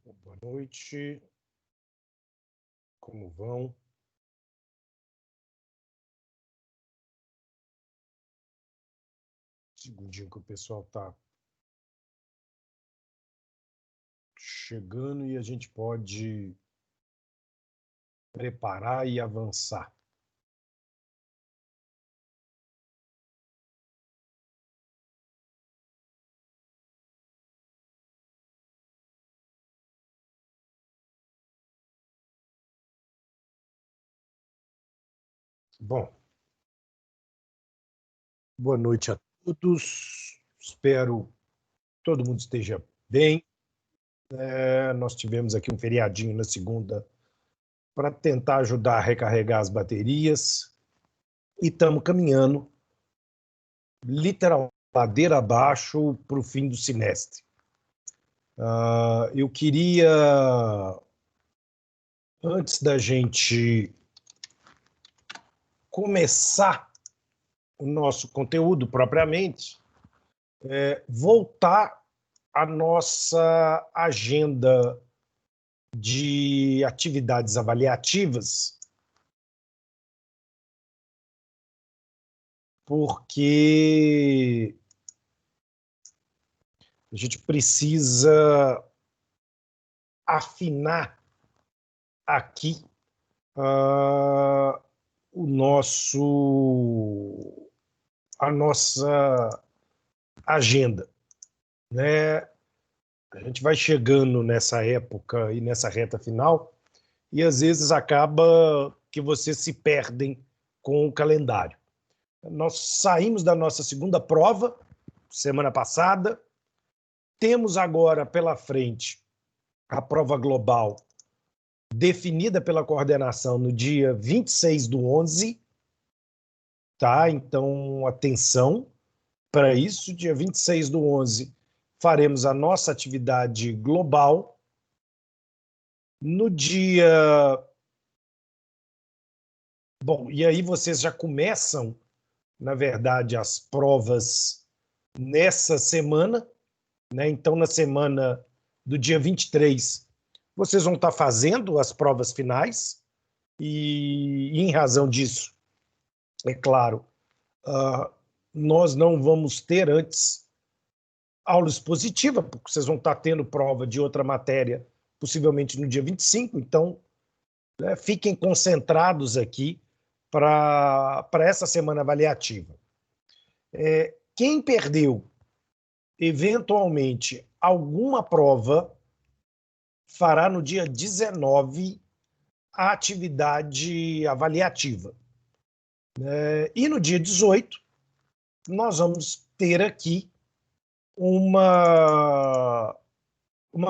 Boa noite. Como vão? Segundinho que o pessoal está chegando e a gente pode preparar e avançar. Bom, boa noite a todos. Espero que todo mundo esteja bem. Nós tivemos aqui um feriadinho na segunda para tentar ajudar a recarregar as baterias e estamos caminhando literalmente ladeira abaixo para o fim do semestre. Eu queria, antes da gente começar o nosso conteúdo propriamente, voltar à nossa agenda de atividades avaliativas, porque a gente precisa afinar aqui a nossa agenda, né? A gente vai chegando nessa época e nessa reta final e às vezes acaba que vocês se perdem com o calendário. Nós saímos da nossa segunda prova semana passada, temos agora pela frente a prova global definida pela coordenação no dia 26/11, tá? Então, atenção para isso, dia 26/11 faremos a nossa atividade global. No dia... Bom, e aí vocês já começam, na verdade, as provas nessa semana, né? Então, na semana do dia 23, vocês vão estar fazendo as provas finais e em razão disso, é claro, nós não vamos ter antes aula expositiva, porque vocês vão estar tendo prova de outra matéria, possivelmente no dia 25, então fiquem concentrados aqui para essa semana avaliativa. Quem perdeu, eventualmente, alguma prova, fará no dia 19 a atividade avaliativa. E no dia 18, nós vamos ter aqui uma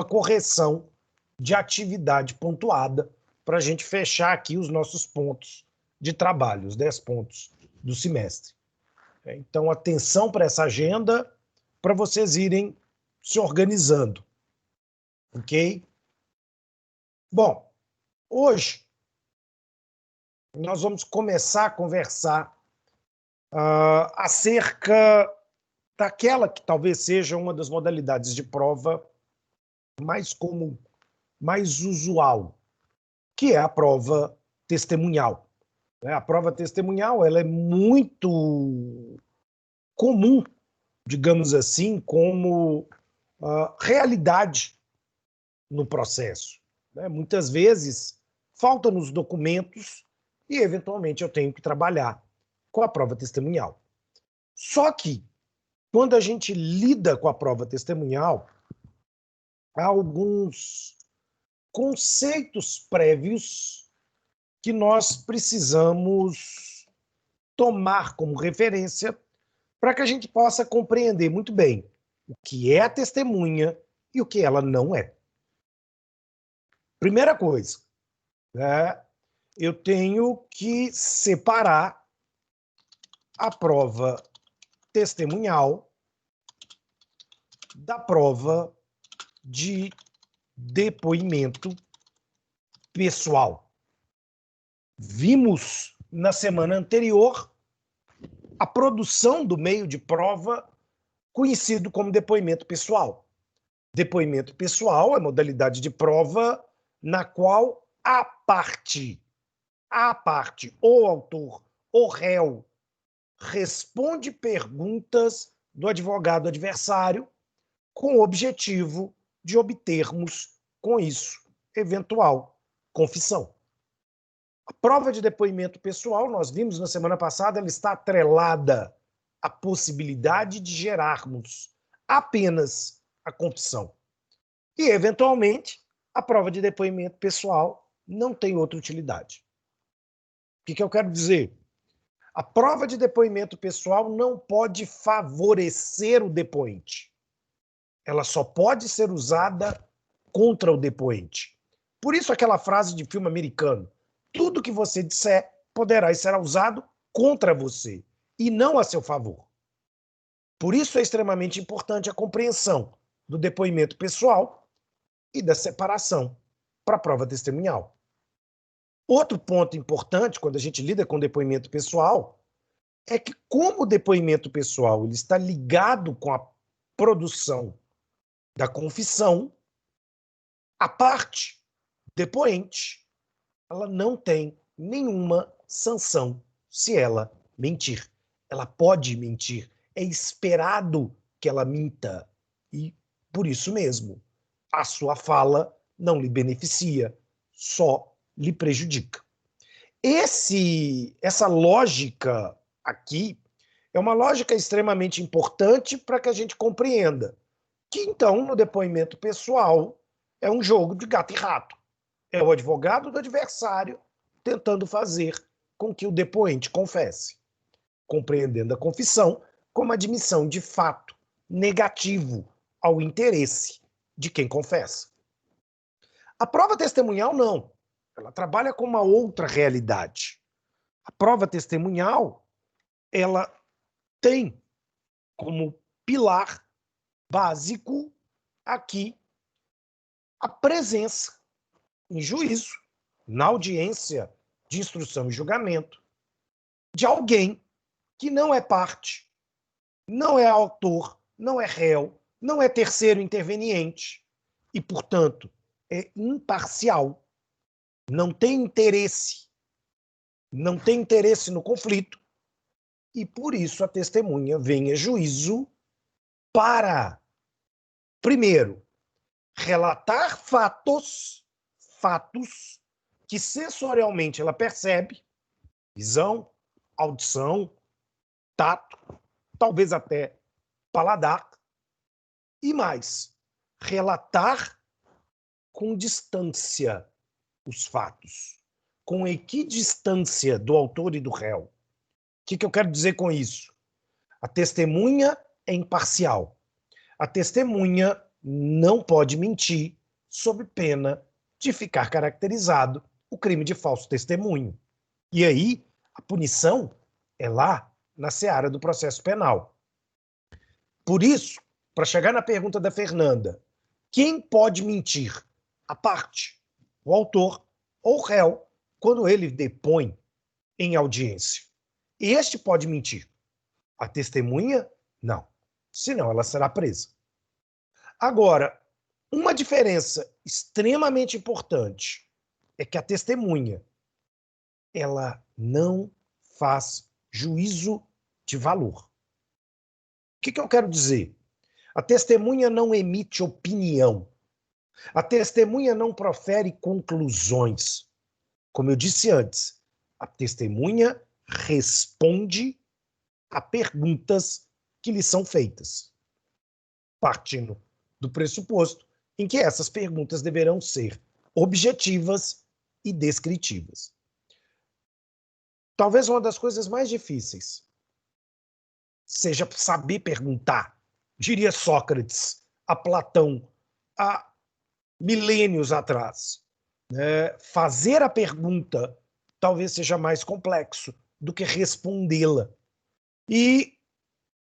correção de atividade pontuada para a gente fechar aqui os nossos pontos de trabalho, os 10 pontos do semestre. Então, atenção para essa agenda, para vocês irem se organizando, ok? Bom, hoje nós vamos começar a conversar acerca daquela que talvez seja uma das modalidades de prova mais comum, mais usual, que é a prova testemunhal. A prova testemunhal ela é muito comum, digamos assim, como realidade no processo. Muitas vezes faltam-nos documentos e, eventualmente, eu tenho que trabalhar com a prova testemunhal. Só que, quando a gente lida com a prova testemunhal, há alguns conceitos prévios que nós precisamos tomar como referência para que a gente possa compreender muito bem o que é a testemunha e o que ela não é. Primeira coisa, eu tenho que separar a prova testemunhal da prova de depoimento pessoal. Vimos na semana anterior a produção do meio de prova conhecido como depoimento pessoal. Depoimento pessoal é modalidade de prova na qual a parte, o autor, o réu, responde perguntas do advogado adversário com o objetivo de obtermos, com isso, eventual confissão. A prova de depoimento pessoal, nós vimos na semana passada, ela está atrelada à possibilidade de gerarmos apenas a confissão. E, eventualmente, a prova de depoimento pessoal não tem outra utilidade. O que eu quero dizer? A prova de depoimento pessoal não pode favorecer o depoente. Ela só pode ser usada contra o depoente. Por isso aquela frase de filme americano: tudo que você disser poderá e será usado contra você e não a seu favor. Por isso é extremamente importante a compreensão do depoimento pessoal e da separação para a prova testemunhal. Outro ponto importante quando a gente lida com depoimento pessoal é que, como o depoimento pessoal ele está ligado com a produção da confissão, a parte depoente ela não tem nenhuma sanção se ela mentir. Ela pode mentir, é esperado que ela minta e, por isso mesmo, a sua fala não lhe beneficia, só lhe prejudica. Essa lógica aqui é uma lógica extremamente importante para que a gente compreenda que, então, no depoimento pessoal, é um jogo de gato e rato. É o advogado do adversário tentando fazer com que o depoente confesse, compreendendo a confissão como admissão de fato negativo ao interesse de quem confessa. A prova testemunhal, não. Ela trabalha com uma outra realidade. A prova testemunhal, ela tem como pilar básico aqui a presença em juízo, na audiência de instrução e julgamento, de alguém que não é parte, não é autor, não é réu, não é terceiro interveniente e, portanto, é imparcial, não tem interesse no conflito e, por isso, a testemunha vem a juízo para, primeiro, relatar fatos que sensorialmente ela percebe, visão, audição, tato, talvez até paladar, e mais, relatar com distância os fatos, com equidistância do autor e do réu. O que eu quero dizer com isso? A testemunha é imparcial. A testemunha não pode mentir sob pena de ficar caracterizado o crime de falso testemunho. E aí, a punição é lá na seara do processo penal. Por isso, para chegar na pergunta da Fernanda, quem pode mentir? A parte, o autor ou o réu, quando ele depõe em audiência. Este pode mentir. A testemunha, não. Senão ela será presa. Agora, uma diferença extremamente importante é que a testemunha ela não faz juízo de valor. O que eu quero dizer? A testemunha não emite opinião. A testemunha não profere conclusões. Como eu disse antes, a testemunha responde a perguntas que lhe são feitas, partindo do pressuposto em que essas perguntas deverão ser objetivas e descritivas. Talvez uma das coisas mais difíceis seja saber perguntar, diria Sócrates, a Platão, há milênios atrás. Fazer a pergunta talvez seja mais complexo do que respondê-la. E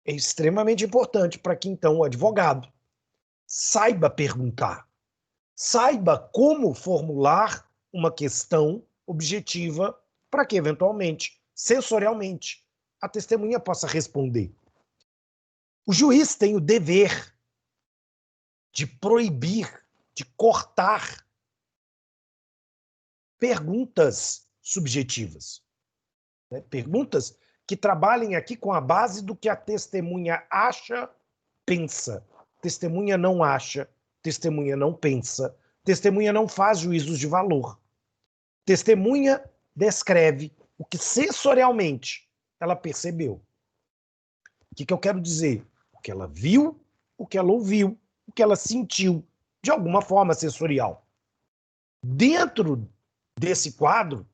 é extremamente importante para que, então, o advogado saiba perguntar, saiba como formular uma questão objetiva para que, eventualmente, sensorialmente, a testemunha possa responder. O juiz tem o dever de proibir, de cortar perguntas subjetivas, né? Perguntas que trabalhem aqui com a base do que a testemunha acha, pensa. Testemunha não acha, testemunha não pensa, testemunha não faz juízos de valor. Testemunha descreve o que sensorialmente ela percebeu. O que eu quero dizer? O que ela viu, o que ela ouviu, o que ela sentiu, de alguma forma sensorial. Dentro desse quadro,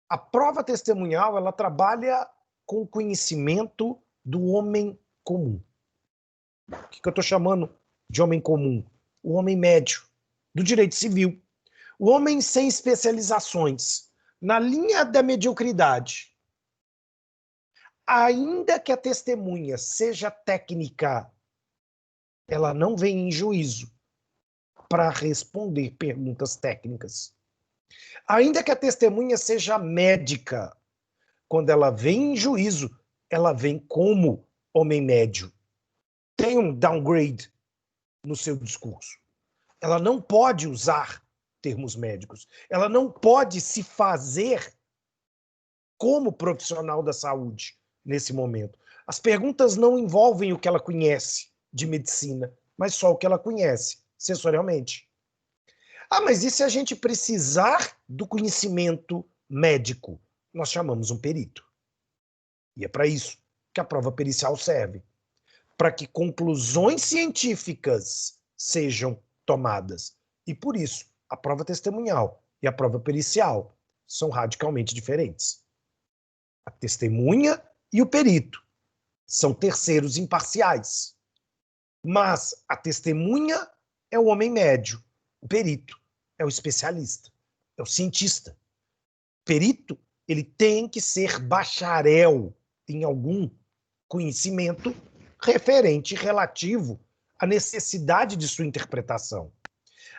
a prova testemunhal ela trabalha com o conhecimento do homem comum. O que eu estou chamando de homem comum? O homem médio, do direito civil. O homem sem especializações, na linha da mediocridade. Ainda que a testemunha seja técnica, ela não vem em juízo para responder perguntas técnicas. Ainda que a testemunha seja médica, quando ela vem em juízo, ela vem como homem médio. Tem um downgrade no seu discurso. Ela não pode usar termos médicos. Ela não pode se fazer como profissional da saúde nesse momento. As perguntas não envolvem o que ela conhece de medicina, mas só o que ela conhece sensorialmente. Ah, mas e se a gente precisar do conhecimento médico? Nós chamamos um perito. E é para isso que a prova pericial serve. Para que conclusões científicas sejam tomadas. E por isso, a prova testemunhal e a prova pericial são radicalmente diferentes. A testemunha e o perito são terceiros imparciais. Mas a testemunha é o homem médio, o perito é o especialista, é o cientista. O perito, ele tem que ser bacharel em algum conhecimento referente relativo à necessidade de sua interpretação.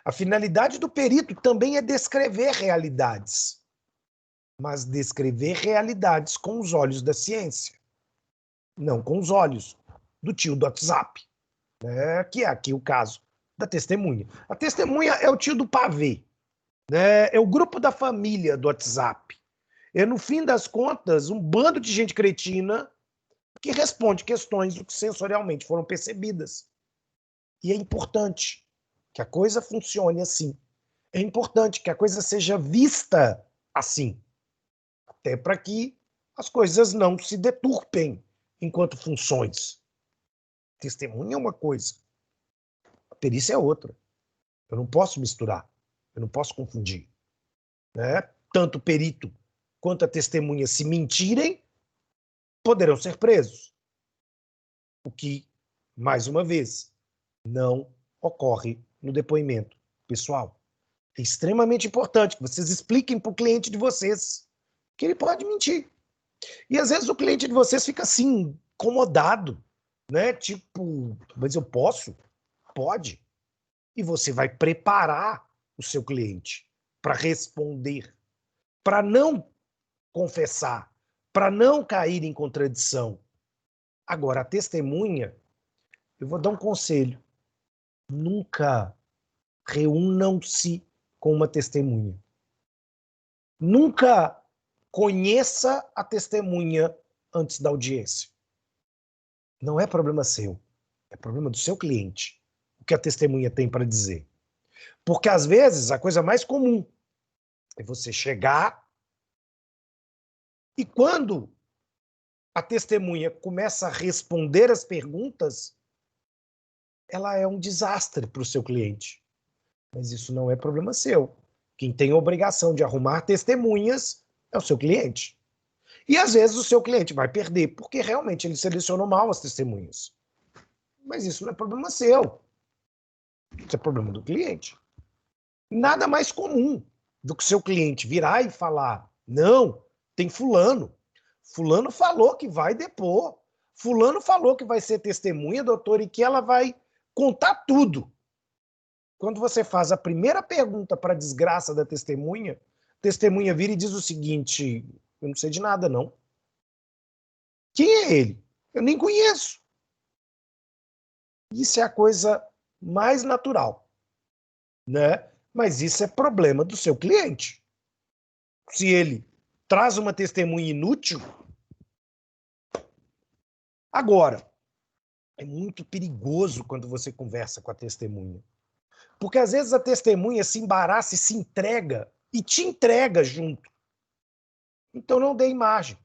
A finalidade do perito também é descrever realidades, mas descrever realidades com os olhos da ciência, não com os olhos do tio do WhatsApp, né? Que é aqui o caso da testemunha. A testemunha é o tio do pavê, né? É o grupo da família do WhatsApp. É, no fim das contas, um bando de gente cretina que responde questões do que sensorialmente foram percebidas. E é importante que a coisa funcione assim. É importante que a coisa seja vista assim. Até para que as coisas não se deturpem enquanto funções. Testemunha é uma coisa, a perícia é outra. Eu não posso misturar, eu não posso confundir. Né? Tanto o perito quanto a testemunha, se mentirem, poderão ser presos. O que, mais uma vez, não ocorre no depoimento pessoal. É extremamente importante que vocês expliquem para o cliente de vocês que ele pode mentir. E às vezes o cliente de vocês fica assim, incomodado, né? Tipo, mas eu posso? Pode. E você vai preparar o seu cliente para responder, para não confessar, para não cair em contradição. Agora, a testemunha, eu vou dar um conselho. Nunca reúnam-se com uma testemunha. Nunca conheça a testemunha antes da audiência. Não é problema seu, é problema do seu cliente, o que a testemunha tem para dizer. Porque, às vezes, a coisa mais comum é você chegar e quando a testemunha começa a responder as perguntas, ela é um desastre para o seu cliente. Mas isso não é problema seu. Quem tem a obrigação de arrumar testemunhas é o seu cliente. E às vezes o seu cliente vai perder, porque realmente ele selecionou mal as testemunhas. Mas isso não é problema seu. Isso é problema do cliente. Nada mais comum do que o seu cliente virar e falar: não, tem fulano. Fulano falou que vai depor. Fulano falou que vai ser testemunha, doutor, e que ela vai contar tudo. Quando você faz a primeira pergunta para a desgraça da testemunha, a testemunha vira e diz o seguinte: eu não sei de nada, não. Quem é ele? Eu nem conheço. Isso é a coisa mais natural, né? Mas isso é problema do seu cliente. Se ele traz uma testemunha inútil, agora, é muito perigoso quando você conversa com a testemunha. Porque às vezes a testemunha se embaraça e se entrega, e te entrega junto. Então não dê imagem.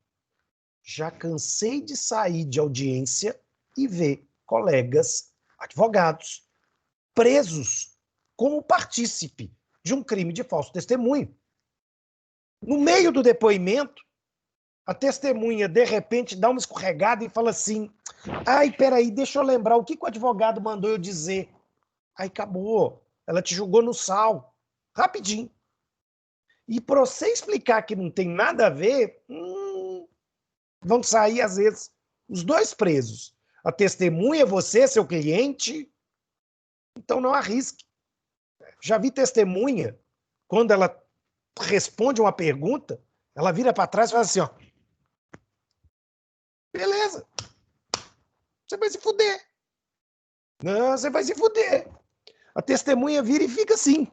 Já cansei de sair de audiência e ver colegas advogados presos como partícipe de um crime de falso testemunho. No meio do depoimento, a testemunha, de repente, dá uma escorregada e fala assim: ai, peraí, deixa eu lembrar o que o advogado mandou eu dizer. Aí acabou. Ela te jogou no sal. Rapidinho. E para você explicar que não tem nada a ver, vão sair, às vezes, os dois presos. A testemunha, você, seu cliente. Então não arrisque. Já vi testemunha, quando ela responde uma pergunta, ela vira para trás e fala assim, ó. Beleza. Você vai se fuder. Não, você vai se fuder. A testemunha vira e fica assim,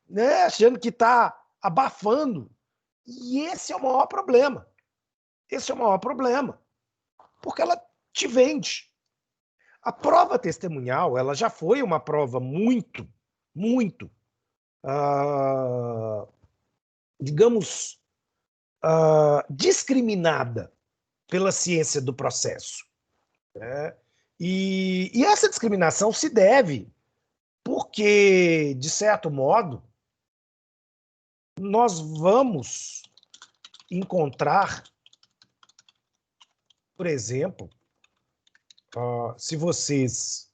né? Achando que está abafando. E esse é o maior problema. Esse é o maior problema. Porque ela te vende. A prova testemunhal, ela já foi uma prova muito, digamos, discriminada pela ciência do processo. Né? E essa discriminação se deve porque, de certo modo, nós vamos encontrar, por exemplo, se vocês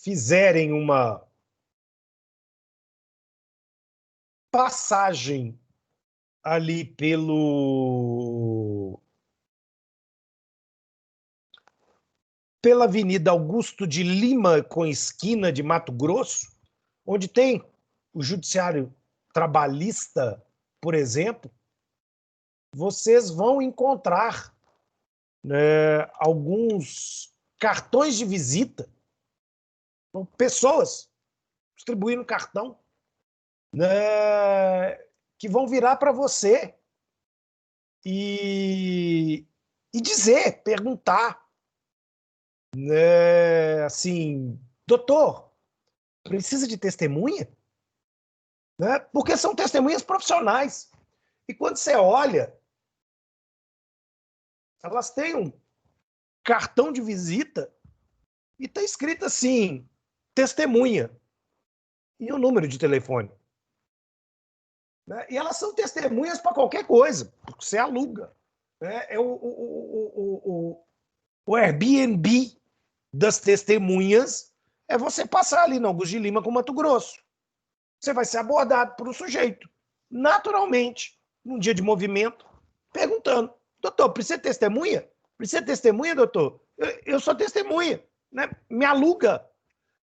fizerem uma passagem ali pela Avenida Augusto de Lima, com esquina de Mato Grosso, onde tem o judiciário trabalhista, por exemplo, vocês vão encontrar, né, alguns cartões de visita, pessoas distribuindo cartão, né, que vão virar para você e dizer, perguntar, né, assim, doutor, precisa de testemunha? Né? Porque são testemunhas profissionais. E quando você olha, elas têm um cartão de visita e está escrito assim, testemunha, e o número de telefone. Né? E elas são testemunhas para qualquer coisa, porque você aluga. Né? É o Airbnb das testemunhas é você passar ali no Augusto de Lima com Mato Grosso. Você vai ser abordado por um sujeito, naturalmente, num dia de movimento, perguntando, doutor, precisa de testemunha? Precisa de testemunha, doutor? Eu sou testemunha, né? Me aluga.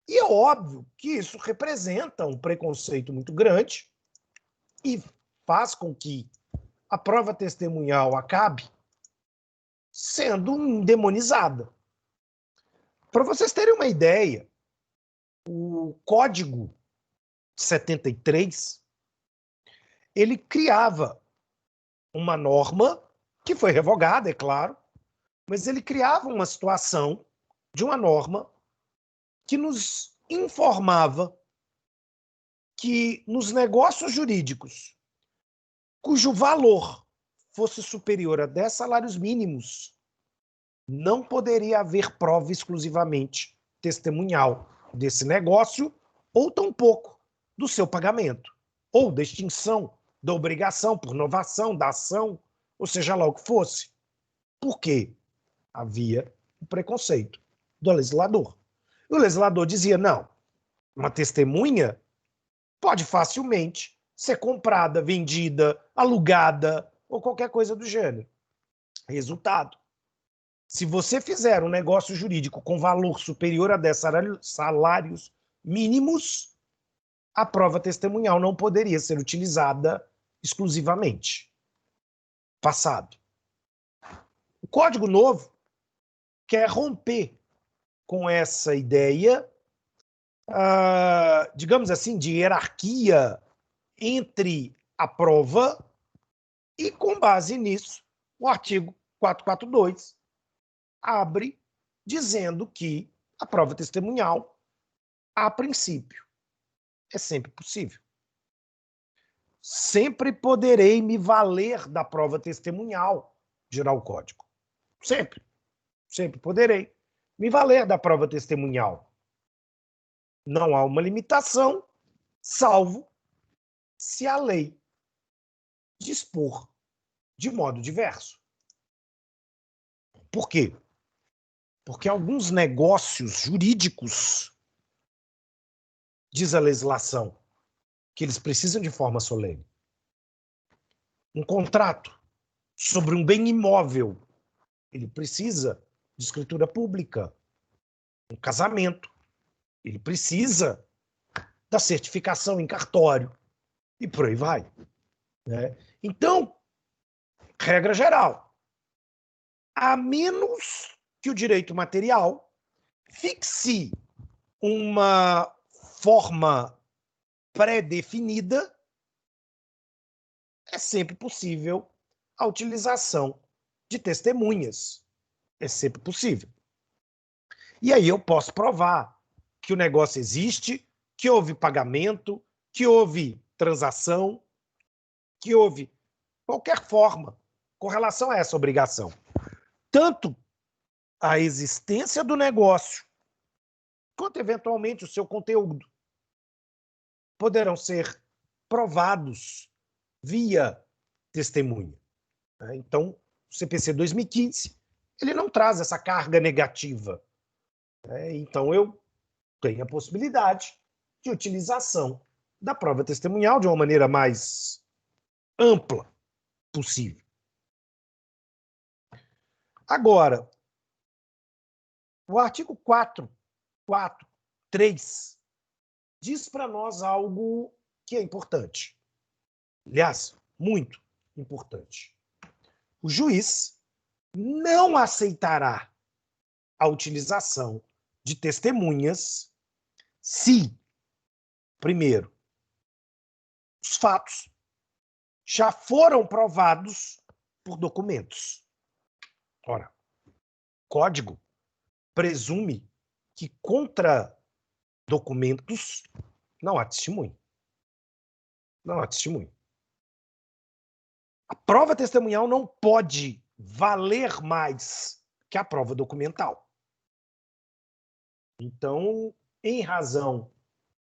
E é óbvio que isso representa um preconceito muito grande e faz com que a prova testemunhal acabe sendo endemonizada. Para vocês terem uma ideia, o Código 73, ele criava uma norma, que foi revogada, é claro, mas ele criava uma situação de uma norma que nos informava que nos negócios jurídicos, cujo valor fosse superior a 10 salários mínimos, não poderia haver prova exclusivamente testemunhal desse negócio, ou tampouco do seu pagamento, ou da extinção da obrigação por novação da ação, ou seja lá o que fosse. Por quê? Havia um preconceito do legislador. E o legislador dizia, não, uma testemunha pode facilmente ser comprada, vendida, alugada ou qualquer coisa do gênero. Resultado, se você fizer um negócio jurídico com valor superior a 10 salários mínimos, a prova testemunhal não poderia ser utilizada exclusivamente. Passado. O Código Novo quer romper com essa ideia, digamos assim, de hierarquia entre a prova e, com base nisso, o artigo 442 abre dizendo que a prova testemunhal, a princípio, é sempre possível. Sempre poderei me valer da prova testemunhal, dirá o Código. Sempre. Sempre poderei me valer da prova testemunhal. Não há uma limitação, salvo se a lei dispor de modo diverso. Por quê? Porque alguns negócios jurídicos, diz a legislação, que eles precisam de forma solene. Um contrato sobre um bem imóvel, ele precisa de escritura pública. Um casamento, ele precisa da certificação em cartório. E por aí vai. Né? Então, regra geral, a menos que o direito material fixe uma forma pré-definida, é sempre possível a utilização de testemunhas. É sempre possível. E aí eu posso provar que o negócio existe, que houve pagamento, que houve transação, que houve qualquer forma com relação a essa obrigação. Tanto a existência do negócio, quanto eventualmente o seu conteúdo, poderão ser provados via testemunha. Então, o CPC 2015, ele não traz essa carga negativa. Então, eu tenho a possibilidade de utilização da prova testemunhal de uma maneira mais ampla possível. Agora, o artigo 443 diz para nós algo que é importante. Aliás, muito importante. O juiz não aceitará a utilização de testemunhas se, primeiro, os fatos já foram provados por documentos. Ora, o Código presume que contra documentos não há testemunho. Não há testemunho. A prova testemunhal não pode valer mais que a prova documental. Então, em razão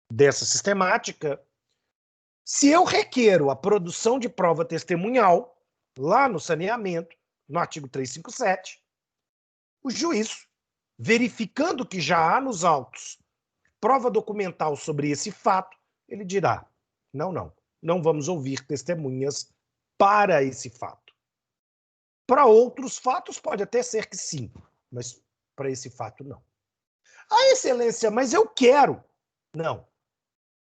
dessa sistemática, se eu requeiro a produção de prova testemunhal, lá no saneamento, no artigo 357, o juiz, verificando que já há nos autos prova documental sobre esse fato, ele dirá: não vamos ouvir testemunhas para esse fato. Para outros fatos pode até ser que sim, mas para esse fato não. Excelência, mas eu quero. Não.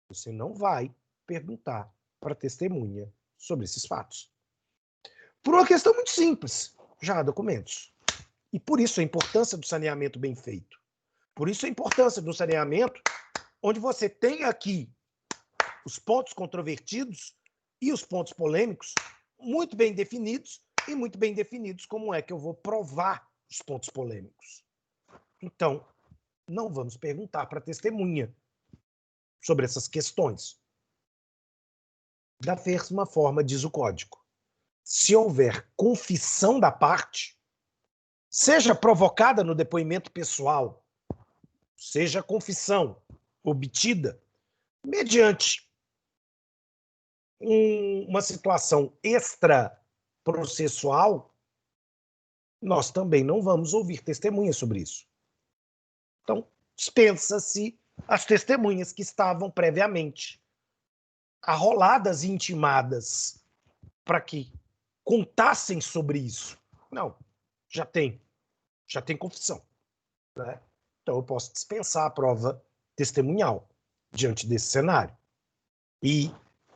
Você não vai perguntar para testemunha sobre esses fatos. Por uma questão muito simples, já há documentos. E por isso a importância do saneamento bem feito. Por isso a importância do saneamento onde você tem aqui os pontos controvertidos e os pontos polêmicos muito bem definidos e muito bem definidos como é que eu vou provar os pontos polêmicos. Então, não vamos perguntar para a testemunha sobre essas questões. Da mesma forma, diz o Código, se houver confissão da parte, seja provocada no depoimento pessoal, seja confissão obtida mediante uma situação extraprocessual, nós também não vamos ouvir testemunhas sobre isso. Então, dispensa-se as testemunhas que estavam previamente arroladas e intimadas para que contassem sobre isso. Não, já tem confissão. Né? Então, eu posso dispensar a prova testemunhal diante desse cenário. E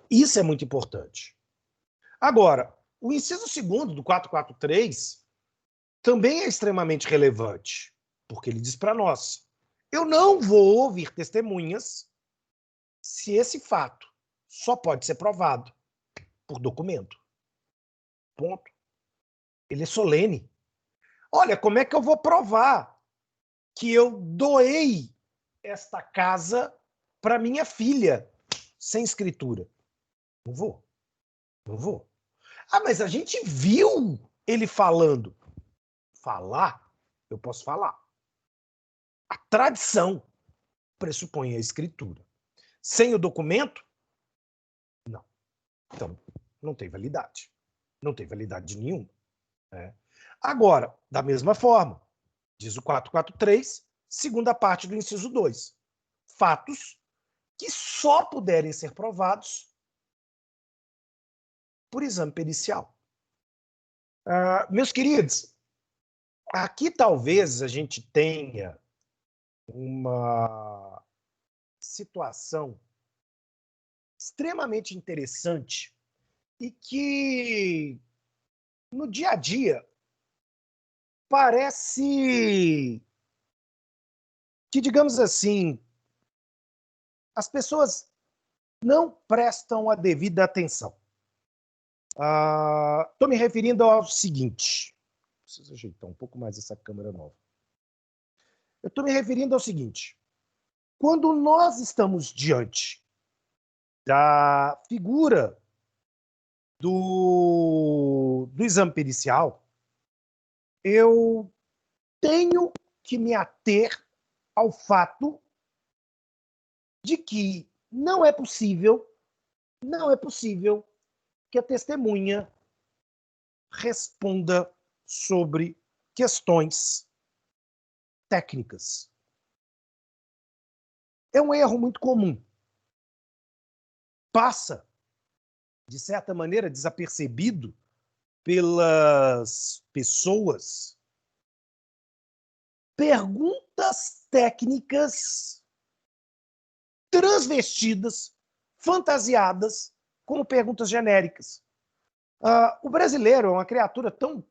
isso é muito importante. Agora, o inciso 2º do 443 também é extremamente relevante. Porque ele diz para nós: eu não vou ouvir testemunhas se esse fato só pode ser provado por documento. Ponto. Ele é solene. Olha, como é que eu vou provar que eu doei esta casa para minha filha sem escritura? Não vou. Não vou. Ah, mas a gente viu ele falando. Falar, eu posso falar. A tradição pressupõe a escritura. Sem o documento, não. Então, não tem validade. Não tem validade nenhuma. Né? Agora, da mesma forma, diz o 443, segunda parte do inciso 2. Fatos que só puderem ser provados por exame pericial. Meus queridos, aqui talvez a gente tenha uma situação extremamente interessante e que, no dia a dia, parece que, digamos assim, as pessoas não prestam a devida atenção. Estou me referindo ao seguinte. Preciso ajeitar um pouco mais essa câmera nova. Eu estou me referindo ao seguinte. Quando nós estamos diante da figura do exame pericial, eu tenho que me ater ao fato de que não é possível que a testemunha responda sobre questões técnicas. É um erro muito comum. Passa, de certa maneira, desapercebido pelas pessoas, perguntas técnicas transvestidas, fantasiadas, como perguntas genéricas. O brasileiro é uma criatura tão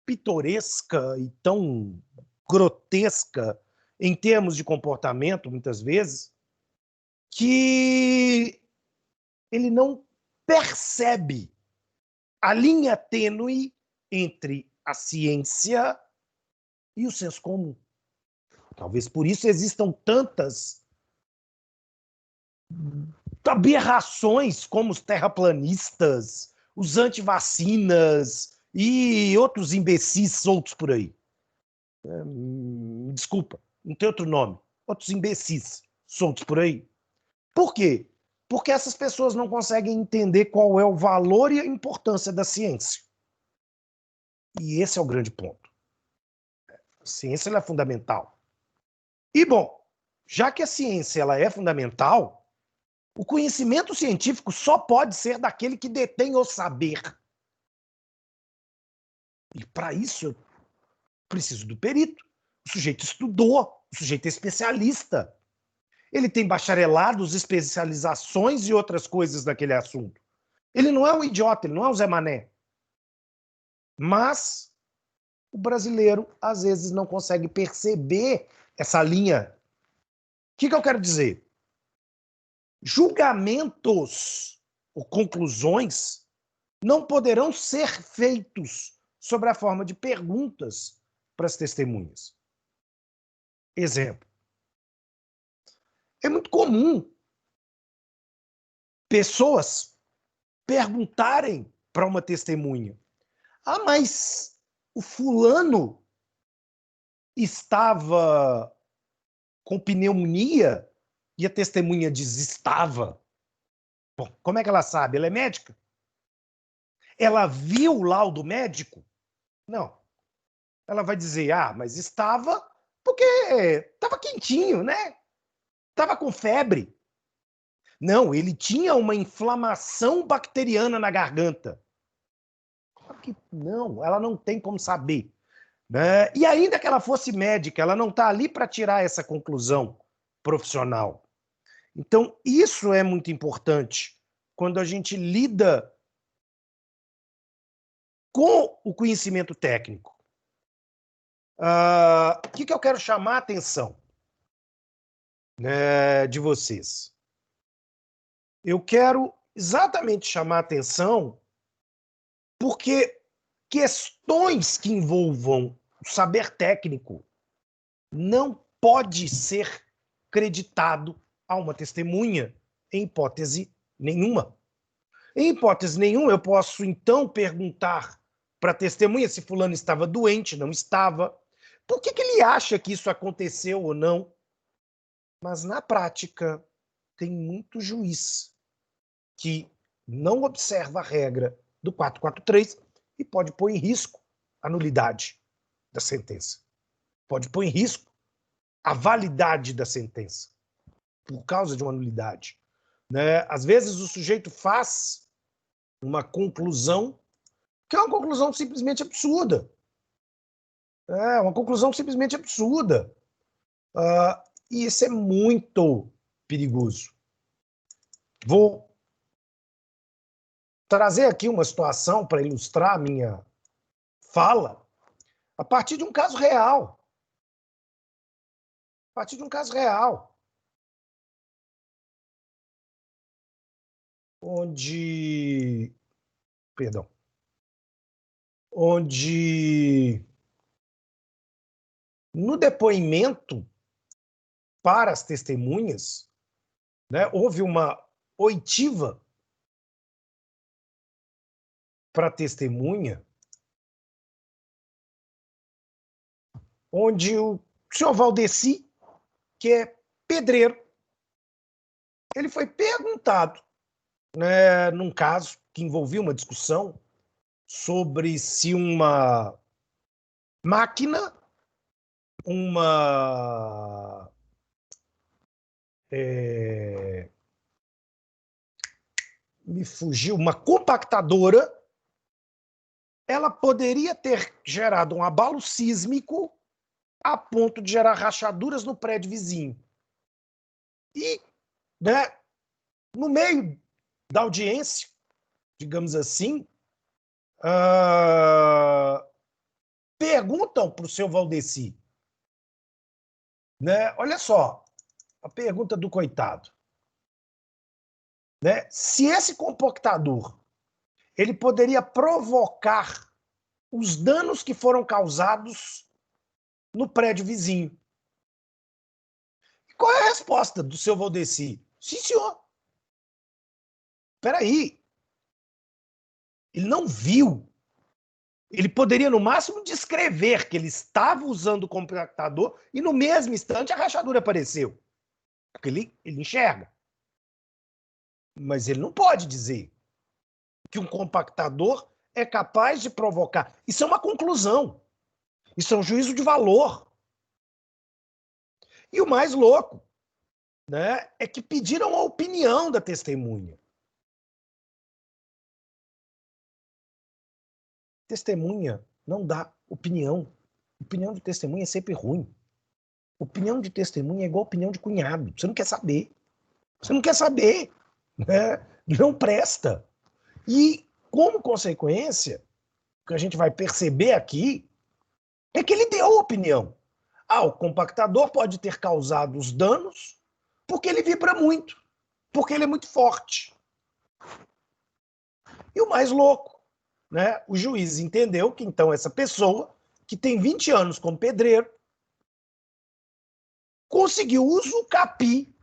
pitoresca e tão grotesca em termos de comportamento, muitas vezes, que ele não percebe a linha tênue entre a ciência e o senso comum. Talvez por isso existam tantas aberrações como os terraplanistas, os antivacinas e outros imbecis soltos por aí. Desculpa, não tem outro nome. Outros imbecis soltos por aí. Por quê? Porque essas pessoas não conseguem entender qual é o valor e a importância da ciência. E esse é o grande ponto. A ciência ela é fundamental. E, bom, já que a ciência ela é fundamental, o conhecimento científico só pode ser daquele que detém o saber. E, para isso, eu preciso do perito. O sujeito estudou, o sujeito é especialista. Ele tem bacharelados, especializações e outras coisas daquele assunto. Ele não é um idiota, ele não é um Zé Mané. Mas o brasileiro, às vezes, não consegue perceber essa linha. O que eu quero dizer? Julgamentos ou conclusões não poderão ser feitos sobre a forma de perguntas para as testemunhas. Exemplo. É muito comum pessoas perguntarem para uma testemunha: mas o fulano estava com pneumonia? E a testemunha diz: estava. Bom, como é que ela sabe? Ela é médica? Ela viu o laudo médico? Não. Ela vai dizer: mas estava porque estava quentinho, né? Estava com febre. Não, ele tinha uma inflamação bacteriana na garganta. Claro que não, ela não tem como saber. Né? E ainda que ela fosse médica, ela não está ali para tirar essa conclusão profissional. Então, isso é muito importante quando a gente lida com o conhecimento técnico. O que eu quero chamar a atenção, né, de vocês? Eu quero exatamente chamar a atenção porque questões que envolvam o saber técnico não pode ser creditado a uma testemunha em hipótese nenhuma. Em hipótese nenhuma, eu posso então perguntar para a testemunha se fulano estava doente, não estava, por que ele acha que isso aconteceu ou não. Mas na prática, tem muito juiz que não observa a regra do 443 e pode pôr em risco a nulidade da sentença. Pode pôr em risco a validade da sentença por causa de uma nulidade, né? Às vezes o sujeito faz uma conclusão que é uma conclusão simplesmente absurda. É uma conclusão simplesmente absurda. E isso é muito perigoso. Vou trazer aqui uma situação para ilustrar a minha fala a partir de um caso real. A partir de um caso real. Onde no depoimento para as testemunhas, né, houve uma oitiva para a testemunha, onde o senhor Valdeci, que é pedreiro, ele foi perguntado, né, num caso que envolvia uma discussão sobre se uma máquina, me fugiu, uma compactadora, ela poderia ter gerado um abalo sísmico a ponto de gerar rachaduras no prédio vizinho. E, né, no meio da audiência, digamos assim, perguntam para o seu Valdeci, né, olha só, a pergunta do coitado, né, se esse compactador ele poderia provocar os danos que foram causados no prédio vizinho. E qual é a resposta do seu Valdeci? Sim, senhor. Espera aí. Ele não viu. Ele poderia, no máximo, descrever que ele estava usando o compactador e, no mesmo instante, a rachadura apareceu. Porque ele enxerga. Mas ele não pode dizer que um compactador é capaz de provocar. Isso é uma conclusão. Isso é um juízo de valor. E o mais louco, né, é que pediram a opinião da testemunha. Testemunha não dá opinião. Opinião de testemunha é sempre ruim. Opinião de testemunha é igual opinião de cunhado. Você não quer saber. Você não quer saber. Né? Não presta. E, como consequência, o que a gente vai perceber aqui é que ele deu opinião. O compactador pode ter causado os danos porque ele vibra muito, porque ele é muito forte. E o mais louco, né? O juiz entendeu que, então, essa pessoa, que tem 20 anos como pedreiro, conseguiu usucapi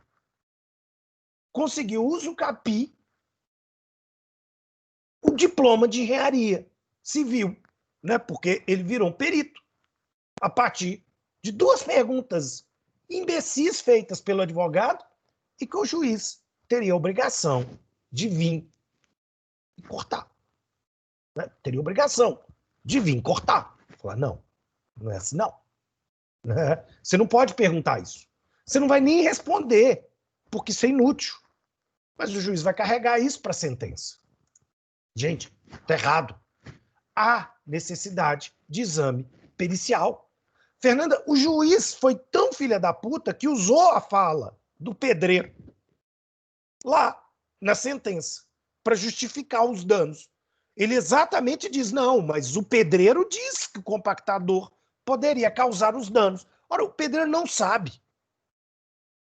o diploma de engenharia civil, né? Porque ele virou um perito a partir de duas perguntas imbecis feitas pelo advogado e que o juiz teria a obrigação de vir e cortar. Né? Teria a obrigação de vir cortar. Falar, não é assim não. Né? Você não pode perguntar isso. Você não vai nem responder, porque isso é inútil. Mas o juiz vai carregar isso para a sentença. Gente, está errado. Há necessidade de exame pericial. Fernanda, o juiz foi tão filha da puta que usou a fala do pedreiro lá na sentença para justificar os danos. Ele exatamente diz, não, mas o pedreiro diz que o compactador poderia causar os danos. Ora, o pedreiro não sabe,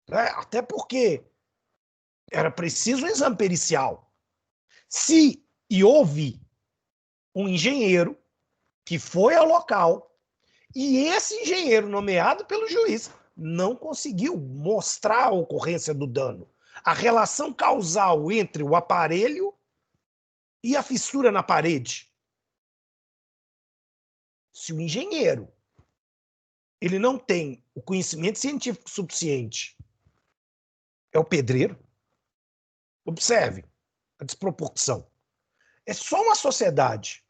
né? Até porque era preciso um exame pericial. Se e houve um engenheiro que foi ao local e esse engenheiro nomeado pelo juiz não conseguiu mostrar a ocorrência do dano, a relação causal entre o aparelho e a fissura na parede. Se o engenheiro ele não tem o conhecimento científico suficiente, é o pedreiro. Observe a desproporção. É só uma sociedade,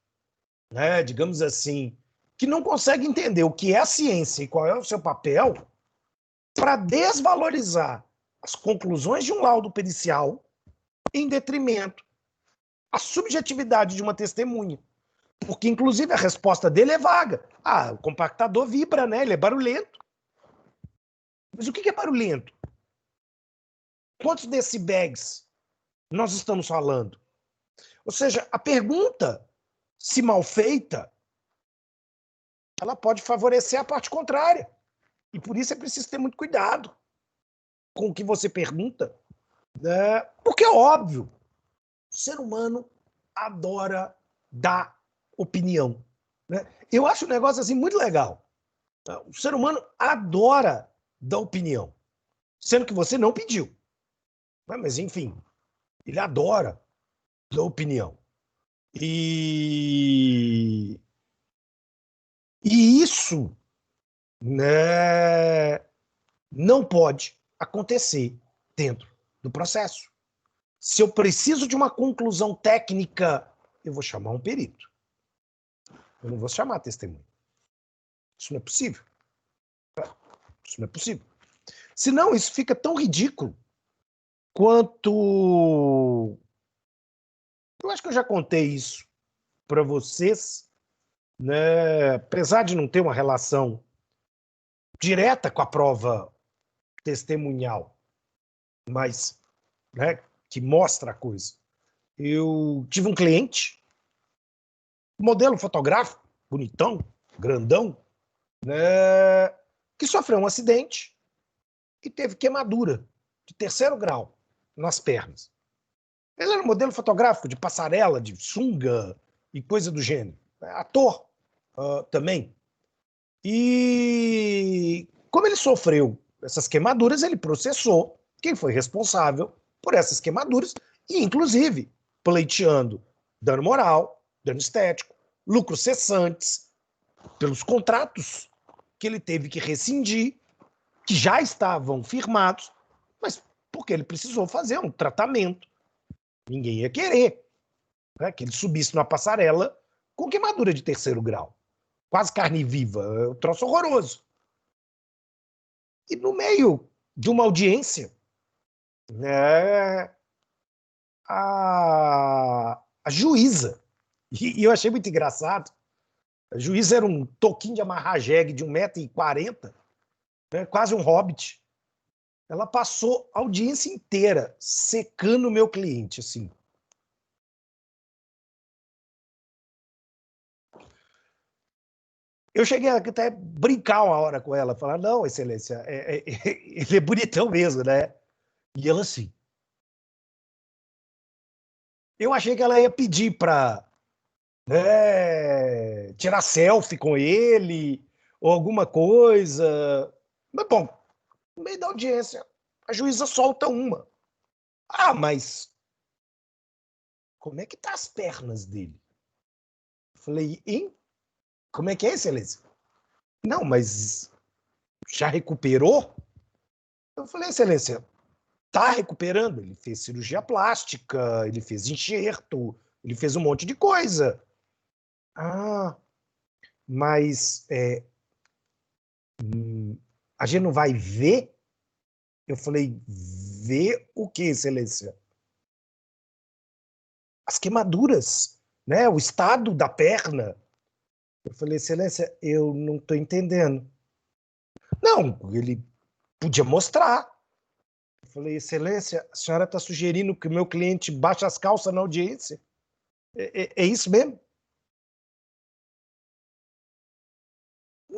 né, digamos assim, que não consegue entender o que é a ciência e qual é o seu papel para desvalorizar as conclusões de um laudo pericial em detrimento à subjetividade de uma testemunha. Porque, inclusive, a resposta dele é vaga. Ah, o compactador vibra, né? Ele é barulhento. Mas o que é barulhento? Quantos decibéis nós estamos falando? Ou seja, a pergunta, se mal feita, ela pode favorecer a parte contrária. E por isso é preciso ter muito cuidado com o que você pergunta, né? Porque é óbvio, o ser humano adora dar opinião, né? Eu acho um negócio assim muito legal. O ser humano adora dar opinião, sendo que você não pediu. Mas, enfim, ele adora dar opinião. E isso, né, não pode acontecer dentro do processo. Se eu preciso de uma conclusão técnica, eu vou chamar um perito. Eu não vou chamar testemunha. Isso não é possível. Isso não é possível. Senão, isso fica tão ridículo quanto... Eu acho que eu já contei isso para vocês, né? Apesar de não ter uma relação direta com a prova testemunhal, mas, né, que mostra a coisa. Eu tive um cliente, modelo fotográfico, bonitão, grandão, né, que sofreu um acidente e teve queimadura de 3º grau nas pernas. Ele era um modelo fotográfico de passarela, de sunga e coisa do gênero. Ator também. E como ele sofreu essas queimaduras, ele processou quem foi responsável por essas queimaduras e, inclusive, pleiteando dano moral, dano estético, lucros cessantes, pelos contratos que ele teve que rescindir, que já estavam firmados, mas porque ele precisou fazer um tratamento. Ninguém ia querer, né, que ele subisse numa passarela com queimadura de 3º grau. Quase carne viva, é um troço horroroso. E no meio de uma audiência, né, a juíza, e eu achei muito engraçado, a juíza era um toquinho de amarrar jegue de 1,40 m, né, quase um hobbit. Ela passou a audiência inteira secando o meu cliente, assim. Eu cheguei até a brincar uma hora com ela, falar, não, excelência, ele é bonitão mesmo, né? E ela assim. Eu achei que ela ia pedir para, né, tirar selfie com ele, ou alguma coisa. Mas, bom, no meio da audiência, a juíza solta uma. Ah, mas como é que tá as pernas dele? Eu falei, hein? Como é que é, excelência? Não, mas já recuperou? Eu falei, excelência, tá recuperando. Ele fez cirurgia plástica, ele fez enxerto, ele fez um monte de coisa. Ah, mas a gente não vai ver? Eu falei, ver o que, excelência? As queimaduras, né? O estado da perna. Eu falei, excelência, eu não estou entendendo. Não, ele podia mostrar. Eu falei, excelência, a senhora está sugerindo que o meu cliente baixe as calças na audiência? É isso mesmo?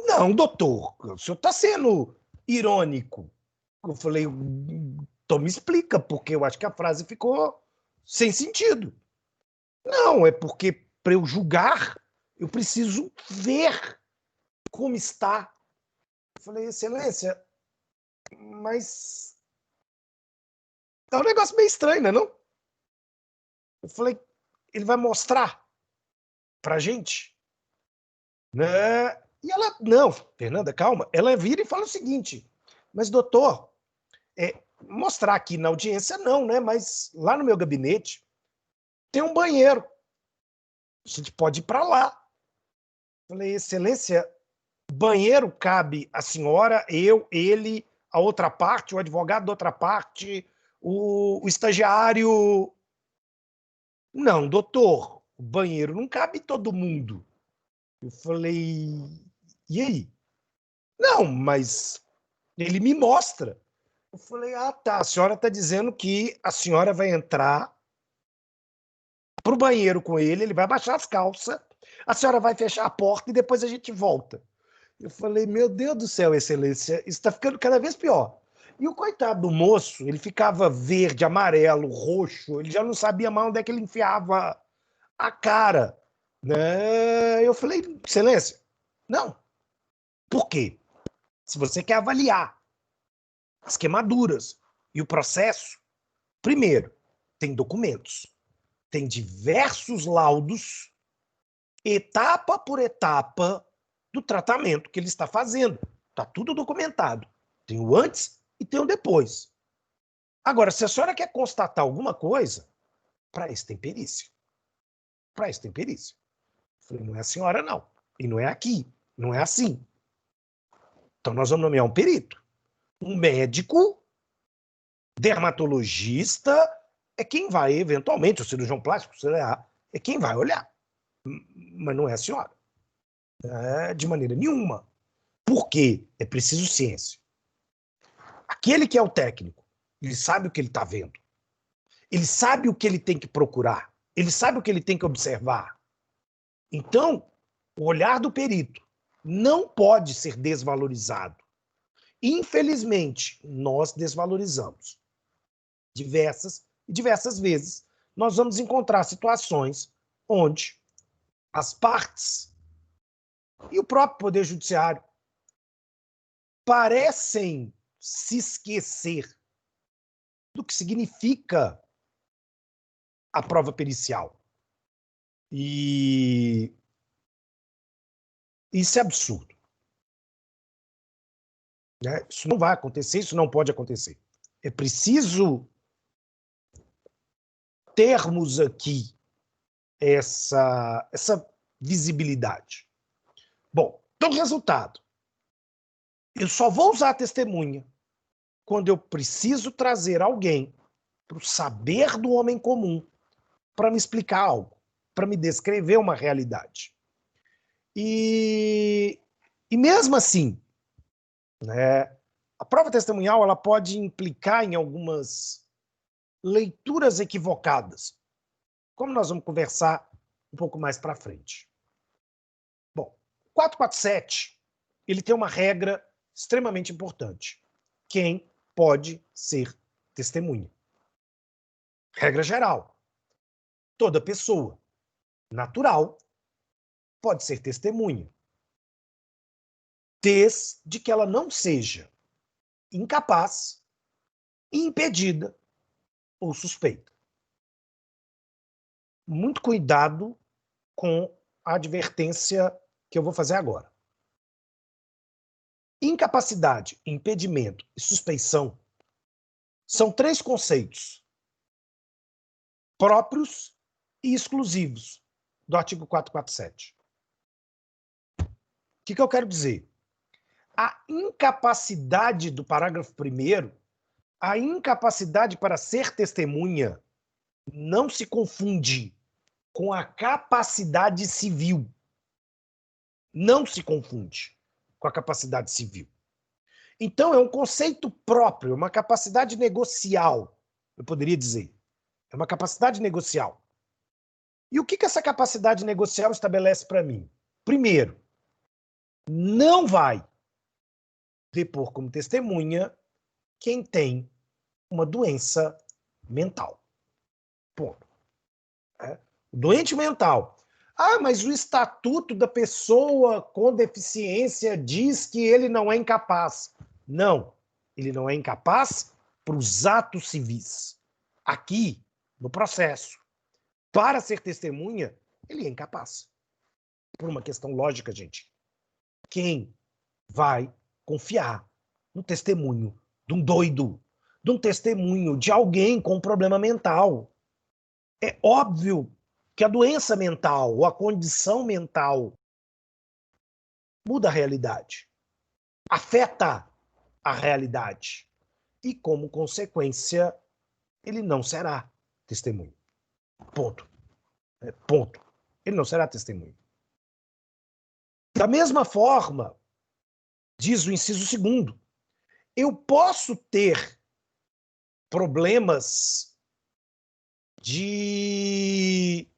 Não, doutor, o senhor está sendo irônico. Eu falei, então me explica, porque eu acho que a frase ficou sem sentido. Não, é porque para eu julgar, eu preciso ver como está. Eu falei, excelência, mas é um negócio meio estranho, né, não? Eu falei, ele vai mostrar pra gente, né? E ela, não, Fernanda, calma. Ela vira e fala o seguinte, mas doutor, mostrar aqui na audiência não, né? Mas lá no meu gabinete tem um banheiro. A gente pode ir para lá. Eu falei, excelência, banheiro cabe a senhora, eu, ele, a outra parte, o advogado da outra parte, o estagiário. Não, doutor, o banheiro não cabe todo mundo. Eu falei, e aí? Não, mas ele me mostra. Eu falei, ah, tá, a senhora está dizendo que a senhora vai entrar pro banheiro com ele, ele vai baixar as calças, a senhora vai fechar a porta e depois a gente volta. Eu falei, meu Deus do céu, excelência, isso está ficando cada vez pior. E o coitado do moço, ele ficava verde, amarelo, roxo, ele já não sabia mais onde é que ele enfiava a cara. Né? Eu falei, excelência, não. Por quê? Se você quer avaliar as queimaduras e o processo, primeiro, tem documentos, tem diversos laudos, etapa por etapa, do tratamento que ele está fazendo. Está tudo documentado. Tem o antes e tem o depois. Agora, se a senhora quer constatar alguma coisa, para isso tem perícia. Para isso tem perícia. Eu falei, não é a senhora, não. E não é aqui. Não é assim. Então, nós vamos nomear um perito. Um médico, dermatologista, é quem vai, eventualmente, o cirurgião plástico, o CRA, é quem vai olhar. Mas não é a senhora. De maneira nenhuma. Por quê? É preciso ciência. Aquele que é o técnico, ele sabe o que ele está vendo. Ele sabe o que ele tem que procurar. Ele sabe o que ele tem que observar. Então, o olhar do perito não pode ser desvalorizado. Infelizmente, nós desvalorizamos. Diversas vezes, nós vamos encontrar situações onde as partes e o próprio Poder Judiciário parecem se esquecer do que significa a prova pericial. E isso é absurdo. Né? Isso não vai acontecer, isso não pode acontecer. É preciso termos aqui essa visibilidade. Bom, então, resultado. Eu só vou usar a testemunha quando eu preciso trazer alguém para o saber do homem comum para me explicar algo, para me descrever uma realidade. E mesmo assim, né, a prova testemunhal ela pode implicar em algumas leituras equivocadas, como nós vamos conversar um pouco mais para frente. Bom, 447 ele tem uma regra extremamente importante. Quem pode ser testemunha? Regra geral. Toda pessoa natural pode ser testemunha, desde que ela não seja incapaz, impedida ou suspeita. Muito cuidado com a advertência que eu vou fazer agora. Incapacidade, impedimento e suspeição são três conceitos próprios e exclusivos do artigo 447. O que eu quero dizer? A incapacidade do parágrafo 1º, a incapacidade para ser testemunha, não se confunde com a capacidade civil. Não se confunde com a capacidade civil. Então, é um conceito próprio, uma capacidade negocial, eu poderia dizer. É uma capacidade negocial. E o que essa capacidade negocial estabelece para mim? Primeiro, não vai depor como testemunha quem tem uma doença mental. Ponto. O doente mental. Ah, mas o estatuto da pessoa com deficiência diz que ele não é incapaz. Não, ele não é incapaz para os atos civis. Aqui, no processo, para ser testemunha, ele é incapaz. Por uma questão lógica, gente. Quem vai confiar no testemunho de um doido, de um testemunho de alguém com um problema mental? É óbvio que a doença mental ou a condição mental muda a realidade, afeta a realidade e, como consequência, ele não será testemunho. Ponto. Ponto. Ele não será testemunho. Da mesma forma, diz o inciso 2º, eu posso ter problemas de,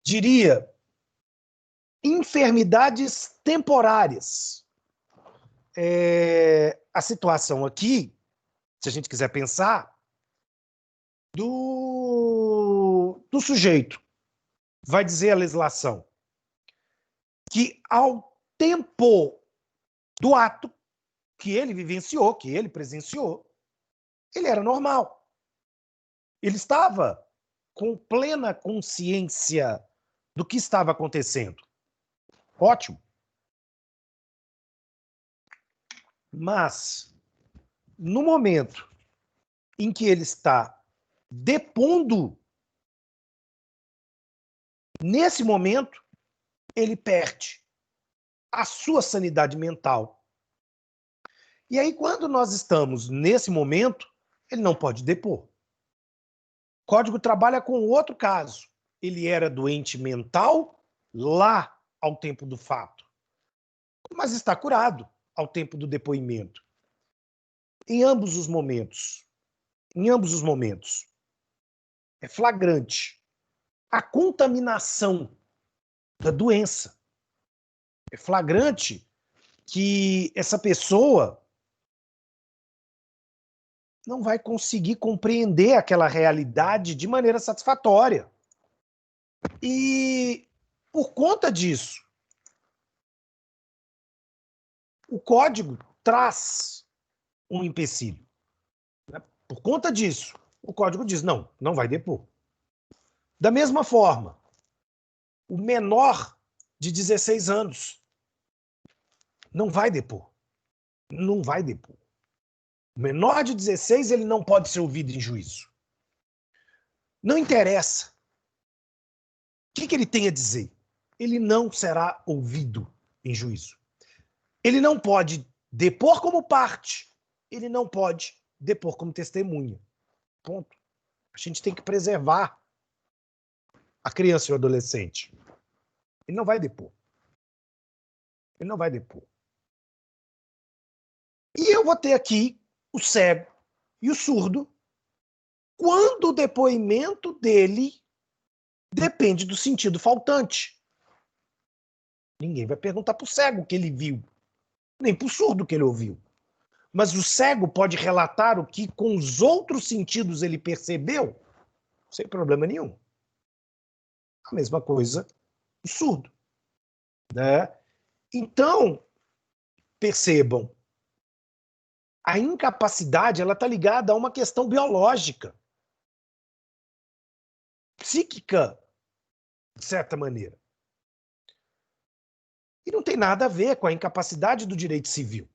diria, enfermidades temporárias. A situação aqui, se a gente quiser pensar, do sujeito, vai dizer a legislação, que ao tempo do ato que ele vivenciou, que ele presenciou, ele era normal. Ele estava com plena consciência do que estava acontecendo. Ótimo. Mas, no momento em que ele está depondo, nesse momento, ele perde a sua sanidade mental. E aí, quando nós estamos nesse momento, ele não pode depor. O Código trabalha com outro caso. Ele era doente mental lá ao tempo do fato, mas está curado ao tempo do depoimento. Em ambos os momentos, é flagrante a contaminação da doença. É flagrante que essa pessoa não vai conseguir compreender aquela realidade de maneira satisfatória. E, por conta disso, o Código traz um empecilho. Por conta disso, o Código diz, não vai depor. Da mesma forma, o menor de 16 anos não vai depor. Não vai depor. O menor de 16, ele não pode ser ouvido em juízo. Não interessa o que ele tem a dizer. Ele não será ouvido em juízo. Ele não pode depor como parte. Ele não pode depor como testemunha. Ponto. A gente tem que preservar a criança e o adolescente. Ele não vai depor. Ele não vai depor. E eu vou ter aqui o cego e o surdo quando o depoimento dele depende do sentido faltante. Ninguém vai perguntar para o cego o que ele viu, nem para o surdo o que ele ouviu. Mas o cego pode relatar o que com os outros sentidos ele percebeu, sem problema nenhum. A mesma coisa o surdo. Né? Então, percebam, a incapacidade está ligada a uma questão biológica, psíquica, de certa maneira. E não tem nada a ver com a incapacidade do direito civil.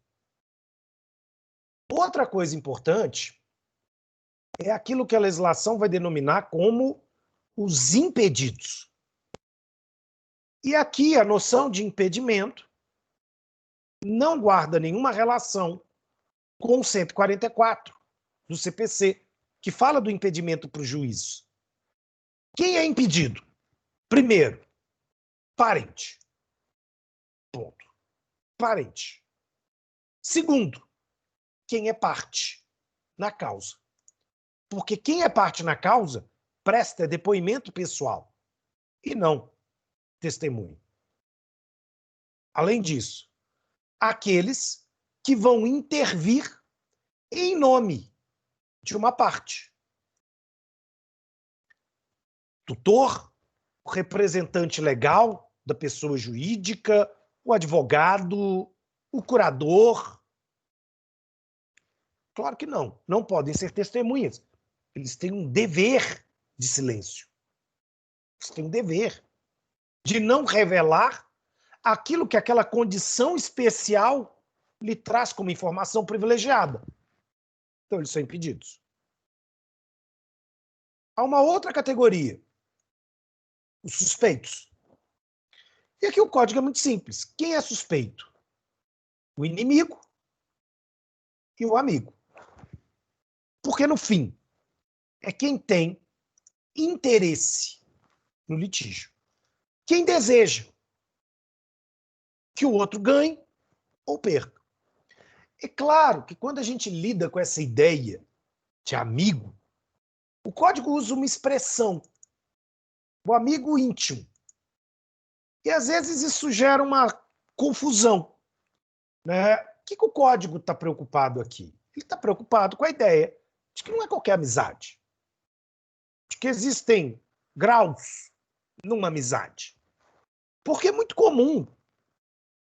Outra coisa importante é aquilo que a legislação vai denominar como os impedidos. E aqui a noção de impedimento não guarda nenhuma relação com o 144 do CPC, que fala do impedimento para o juízo. Quem é impedido? Primeiro, parente. Ponto. Parente. Segundo, quem é parte na causa. Porque quem é parte na causa presta depoimento pessoal e não testemunho. Além disso, aqueles que vão intervir em nome de uma parte. Tutor, o representante legal da pessoa jurídica, o advogado, o curador. Claro que não. Não podem ser testemunhas. Eles têm um dever de silêncio. Eles têm um dever de não revelar aquilo que aquela condição especial lhe traz como informação privilegiada. Então, eles são impedidos. Há uma outra categoria, os suspeitos. E aqui o código é muito simples. Quem é suspeito? O inimigo e o amigo. Porque, no fim, é quem tem interesse no litígio. Quem deseja que o outro ganhe ou perca. É claro que quando a gente lida com essa ideia de amigo, o código usa uma expressão, o amigo íntimo. E às vezes isso gera uma confusão. Né? O que o código está preocupado aqui? Ele está preocupado com a ideia de que não é qualquer amizade. De que existem graus numa amizade. Porque é muito comum,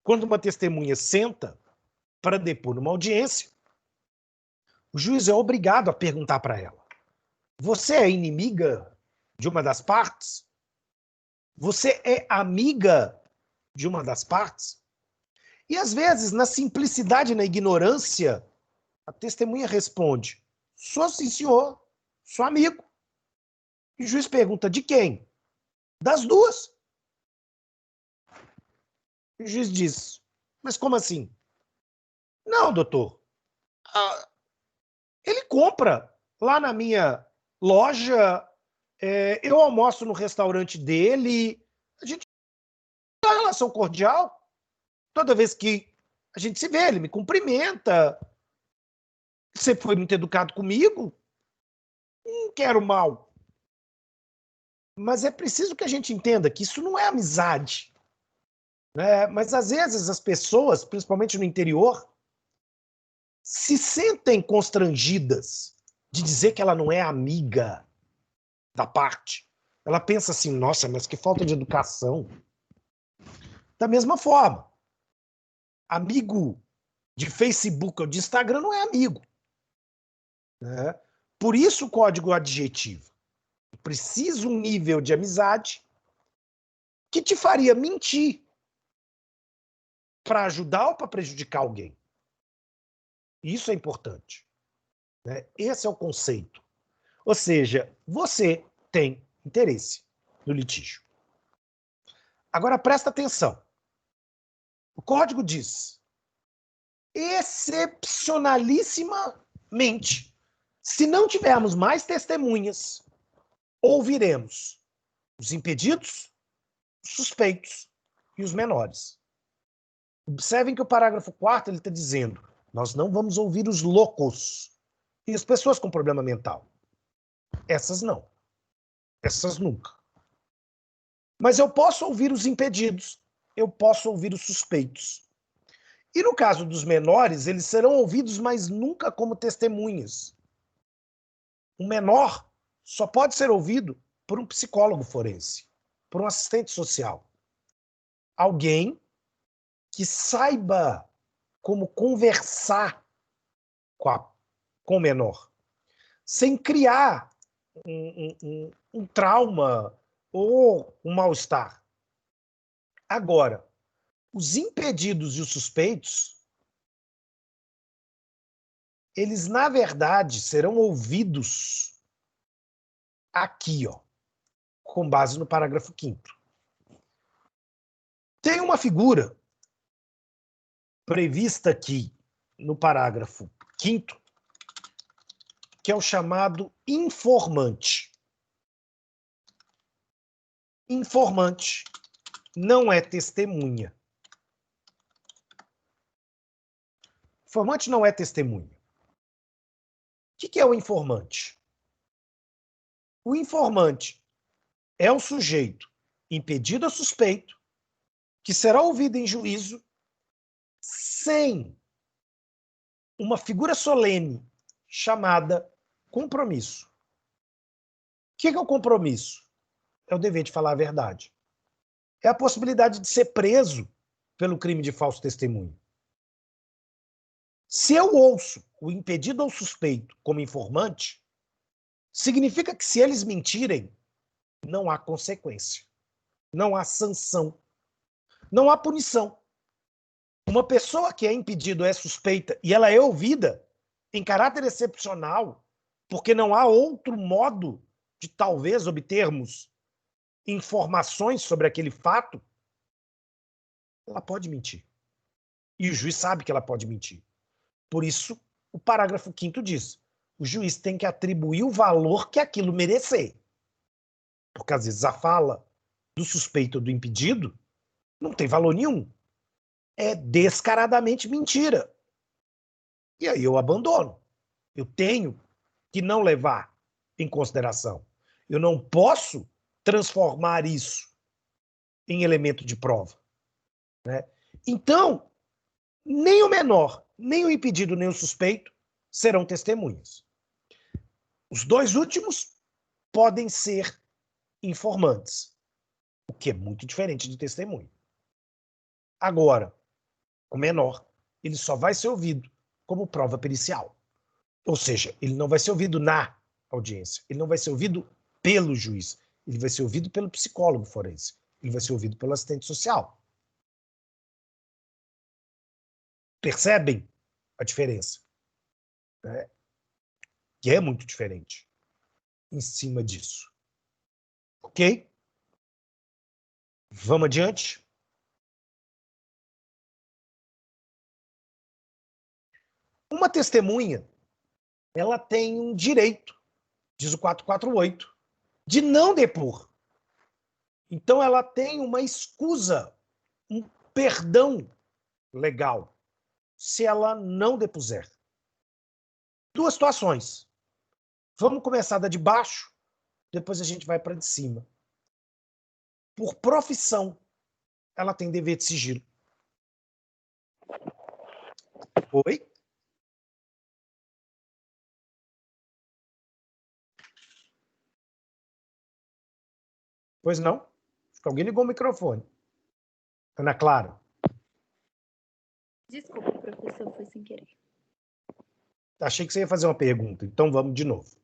quando uma testemunha senta para depor numa audiência, o juiz é obrigado a perguntar para ela: você é inimiga de uma das partes? Você é amiga de uma das partes? E às vezes, na simplicidade e na ignorância, a testemunha responde: sou sim, senhor, sou amigo. E o juiz pergunta: de quem? Das duas. E o juiz diz: mas como assim? Não, doutor. Ele compra lá na minha loja, eu almoço no restaurante dele, a gente tem uma relação cordial. Toda vez que a gente se vê, ele me cumprimenta, sempre foi muito educado comigo, não quero mal. Mas é preciso que a gente entenda que isso não é amizade. Né? Mas às vezes as pessoas, principalmente no interior, se sentem constrangidas de dizer que ela não é amiga da parte. Ela pensa assim: nossa, mas que falta de educação. Da mesma forma, amigo de Facebook ou de Instagram não é amigo. Né? Por isso o código adjetivo. Precisa um nível de amizade que te faria mentir para ajudar ou para prejudicar alguém. Isso é importante. Né? Esse é o conceito. Ou seja, você tem interesse no litígio. Agora presta atenção. O código diz: excepcionalissimamente, se não tivermos mais testemunhas, ouviremos os impedidos, os suspeitos e os menores. Observem que o parágrafo 4º está dizendo: nós não vamos ouvir os loucos e as pessoas com problema mental. Essas não. Essas nunca. Mas eu posso ouvir os impedidos, eu posso ouvir os suspeitos. E no caso dos menores, eles serão ouvidos, mas nunca como testemunhas. Um menor só pode ser ouvido por um psicólogo forense, por um assistente social. Alguém que saiba como conversar com o menor, sem criar um trauma ou um mal-estar. Agora, os impedidos e os suspeitos, eles, na verdade, serão ouvidos aqui, ó, com base no parágrafo 5º. Tem uma figura prevista aqui no parágrafo 5º, que é o chamado informante. Informante não é testemunha. Informante não é testemunha. O que é o informante? O informante é um sujeito impedido ou suspeito que será ouvido em juízo sem uma figura solene chamada compromisso. O que é o compromisso? É o dever de falar a verdade. É a possibilidade de ser preso pelo crime de falso testemunho. Se eu ouço o impedido ou suspeito como informante, significa que se eles mentirem, não há consequência, não há sanção, não há punição. Uma pessoa que é impedido, é suspeita, e ela é ouvida em caráter excepcional, porque não há outro modo de talvez obtermos informações sobre aquele fato, ela pode mentir. E o juiz sabe que ela pode mentir. Por isso, o parágrafo 5º diz: o juiz tem que atribuir o valor que aquilo merecer. Porque, às vezes, a fala do suspeito ou do impedido não tem valor nenhum. É descaradamente mentira. E aí eu abandono. Eu tenho que não levar em consideração. Eu não posso transformar isso em elemento de prova. Né? Então, nem o menor, nem o impedido, nem o suspeito serão testemunhas. Os dois últimos podem ser informantes, o que é muito diferente de testemunho. Agora, o menor, ele só vai ser ouvido como prova pericial. Ou seja, ele não vai ser ouvido na audiência, ele não vai ser ouvido pelo juiz, ele vai ser ouvido pelo psicólogo forense, ele vai ser ouvido pelo assistente social. Percebem a diferença? Né? Que é muito diferente em cima disso. Ok? Vamos adiante? Uma testemunha, ela tem um direito, diz o 448, de não depor. Então ela tem uma escusa, um perdão legal, se ela não depuser. Duas situações. Vamos começar da de baixo, depois a gente vai para de cima. Por profissão, ela tem dever de sigilo. Oi? Pois não? Alguém ligou o microfone. Ana Clara. Desculpa, professor, foi sem querer. Achei que você ia fazer uma pergunta, então vamos de novo.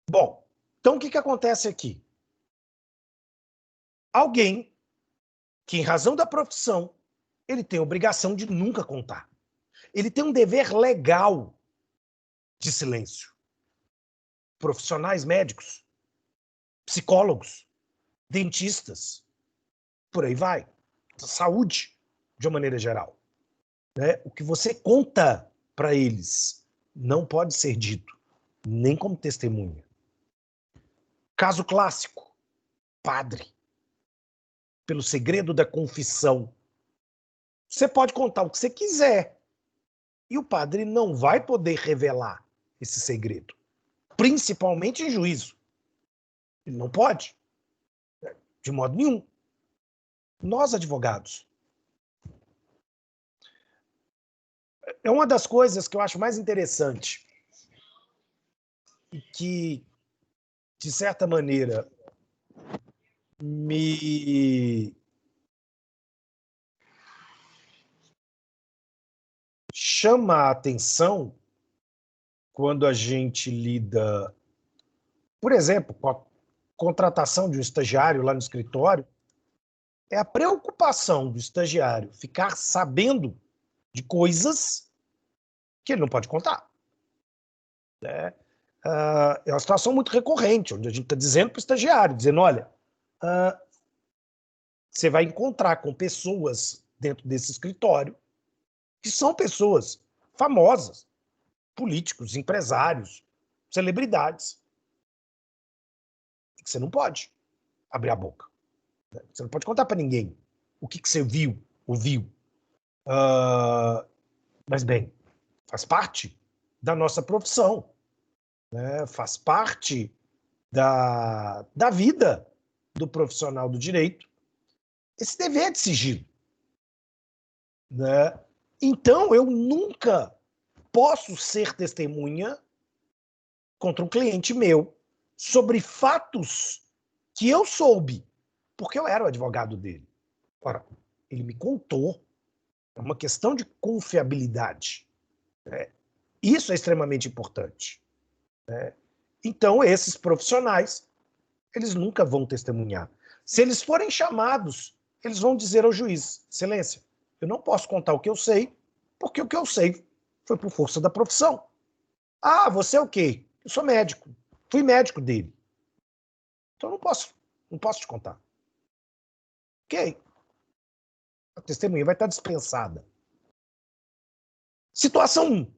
Bom, então o que acontece aqui? Alguém que, em razão da profissão, ele tem a obrigação de nunca contar. Ele tem um dever legal de silêncio. Profissionais médicos, psicólogos, dentistas, por aí vai. Saúde, de uma maneira geral. Né? O que você conta para eles não pode ser dito, nem como testemunha. Caso clássico, padre. Pelo segredo da confissão. Você pode contar o que você quiser. E o padre não vai poder revelar esse segredo. Principalmente em juízo. Ele não pode. De modo nenhum. Nós, advogados, é uma das coisas que eu acho mais interessante e que, de certa maneira, me chama a atenção quando a gente lida, por exemplo, com a contratação de um estagiário lá no escritório, é a preocupação do estagiário ficar sabendo de coisas que ele não pode contar. Né? É uma situação muito recorrente, onde a gente está dizendo para o estagiário, dizendo, olha, você vai encontrar com pessoas dentro desse escritório que são pessoas famosas, políticos, empresários, celebridades, que você não pode abrir a boca. Né? Você não pode contar para ninguém o que você viu, ouviu. Mas, bem, faz parte da nossa profissão, né? Faz parte da vida do profissional do direito esse dever de sigilo. né? Então, eu nunca posso ser testemunha contra um cliente meu sobre fatos que eu soube, porque eu era o advogado dele. Ora, ele me contou, é uma questão de confiabilidade. Isso é extremamente importante. Então, esses profissionais, eles nunca vão testemunhar. Se eles forem chamados, eles vão dizer ao juiz: Excelência, eu não posso contar o que eu sei, porque o que eu sei foi por força da profissão. Ah, você é o quê? Eu sou médico. Fui médico dele. Então não posso te contar. Ok. A testemunha vai estar dispensada. Situação 1.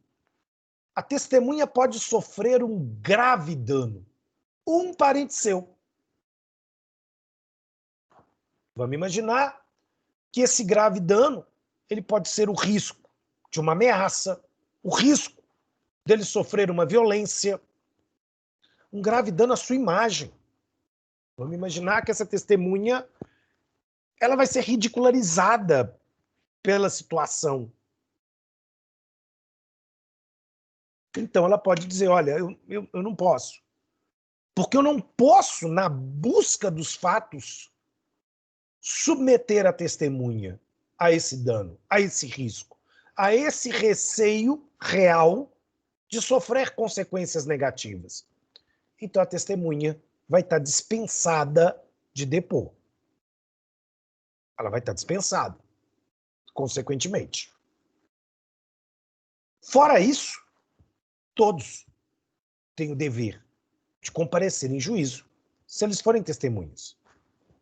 A testemunha pode sofrer um grave dano. Um parente seu. Vamos imaginar que esse grave dano ele pode ser o risco de uma ameaça, o risco dele sofrer uma violência, um grave dano à sua imagem. Vamos imaginar que essa testemunha ela vai ser ridicularizada pela situação. Então ela pode dizer, olha, eu não posso. Porque eu não posso, na busca dos fatos, submeter a testemunha a esse dano, a esse risco, a esse receio real de sofrer consequências negativas. Então a testemunha vai estar dispensada de depor. Ela vai estar dispensada, consequentemente. Fora isso, todos têm o dever de comparecer em juízo se eles forem testemunhas.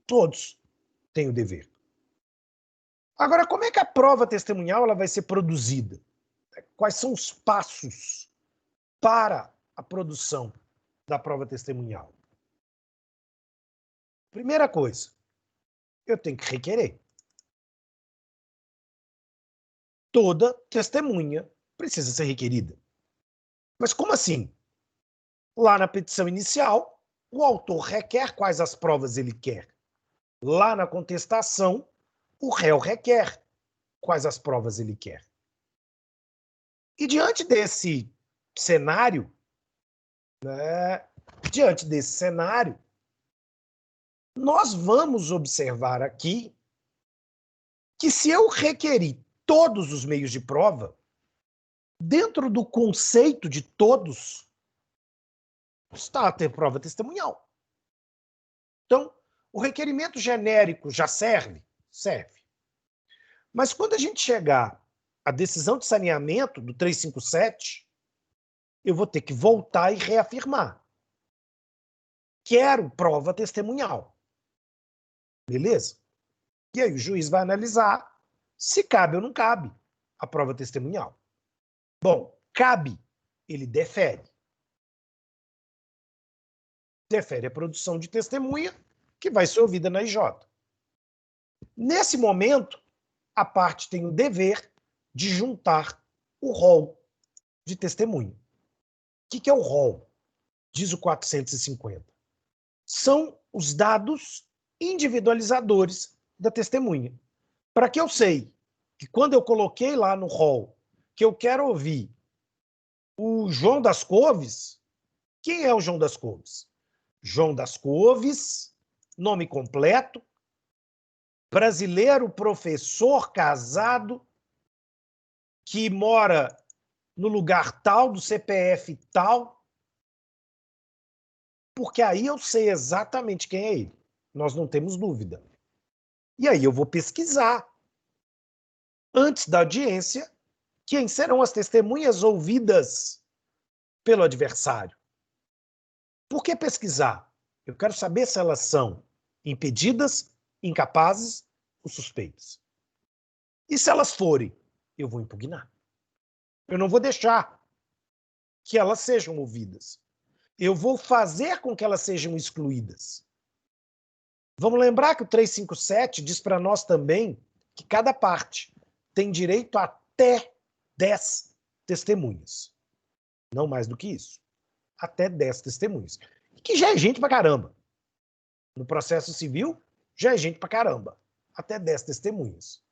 Todos têm o dever. Agora, como é que a prova testemunhal ela vai ser produzida? Quais são os passos para a produção da prova testemunhal? Primeira coisa, eu tenho que requerer. Toda testemunha precisa ser requerida. Mas como assim? Lá na petição inicial, o autor requer quais as provas ele quer. Lá na contestação, o réu requer quais as provas ele quer. E diante desse cenário, nós vamos observar aqui que se eu requerir todos os meios de prova, dentro do conceito de todos, está a ter prova testemunhal. Então, o requerimento genérico já serve? Serve. Mas quando a gente chegar à decisão de saneamento do 357, eu vou ter que voltar e reafirmar. Quero prova testemunhal. Beleza? E aí o juiz vai analisar se cabe ou não cabe a prova testemunhal. Bom, cabe, ele defere. Defere a produção de testemunha, que vai ser ouvida na IJ. Nesse momento, a parte tem o dever de juntar o rol de testemunha. O que é o rol? Diz o 450. São os dados individualizadores da testemunha. Para que eu sei que quando eu coloquei lá no rol que eu quero ouvir o João das Couves, quem é o João das Couves? João das Couves, nome completo, brasileiro, professor, casado, que mora no lugar tal, do CPF tal, porque aí eu sei exatamente quem é ele. Nós não temos dúvida. E aí eu vou pesquisar, antes da audiência, quem serão as testemunhas ouvidas pelo adversário. Por que pesquisar? Eu quero saber se elas são impedidas, incapazes ou suspeitas. E se elas forem, eu vou impugnar. Eu não vou deixar que elas sejam ouvidas. Eu vou fazer com que elas sejam excluídas. Vamos lembrar que o 357 diz para nós também que cada parte tem direito a até 10 testemunhas. Não mais do que isso. Até 10 testemunhas. Que já é gente pra caramba. No processo civil, já é gente pra caramba. Até 10 testemunhas.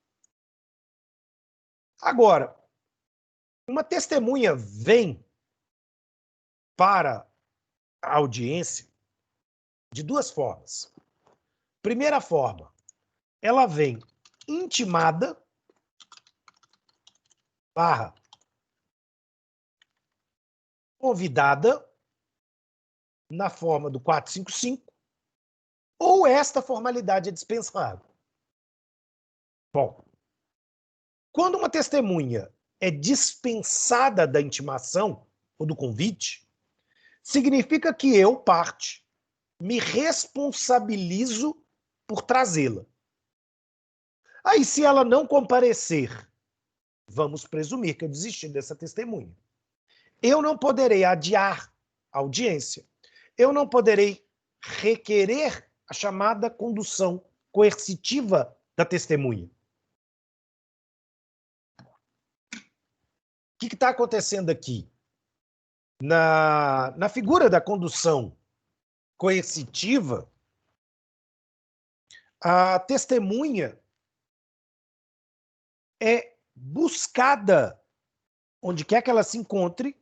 Agora, uma testemunha vem para a audiência de duas formas. Primeira forma, ela vem intimada barra convidada na forma do 455, ou esta formalidade é dispensável. Bom, quando uma testemunha é dispensada da intimação ou do convite, significa que eu, parte, me responsabilizo por trazê-la. Aí, se ela não comparecer, vamos presumir que eu desisti dessa testemunha. Eu não poderei adiar a audiência. Eu não poderei requerer a chamada condução coercitiva da testemunha. O que está acontecendo aqui? Na figura da condução coercitiva, a testemunha é buscada, onde quer que ela se encontre,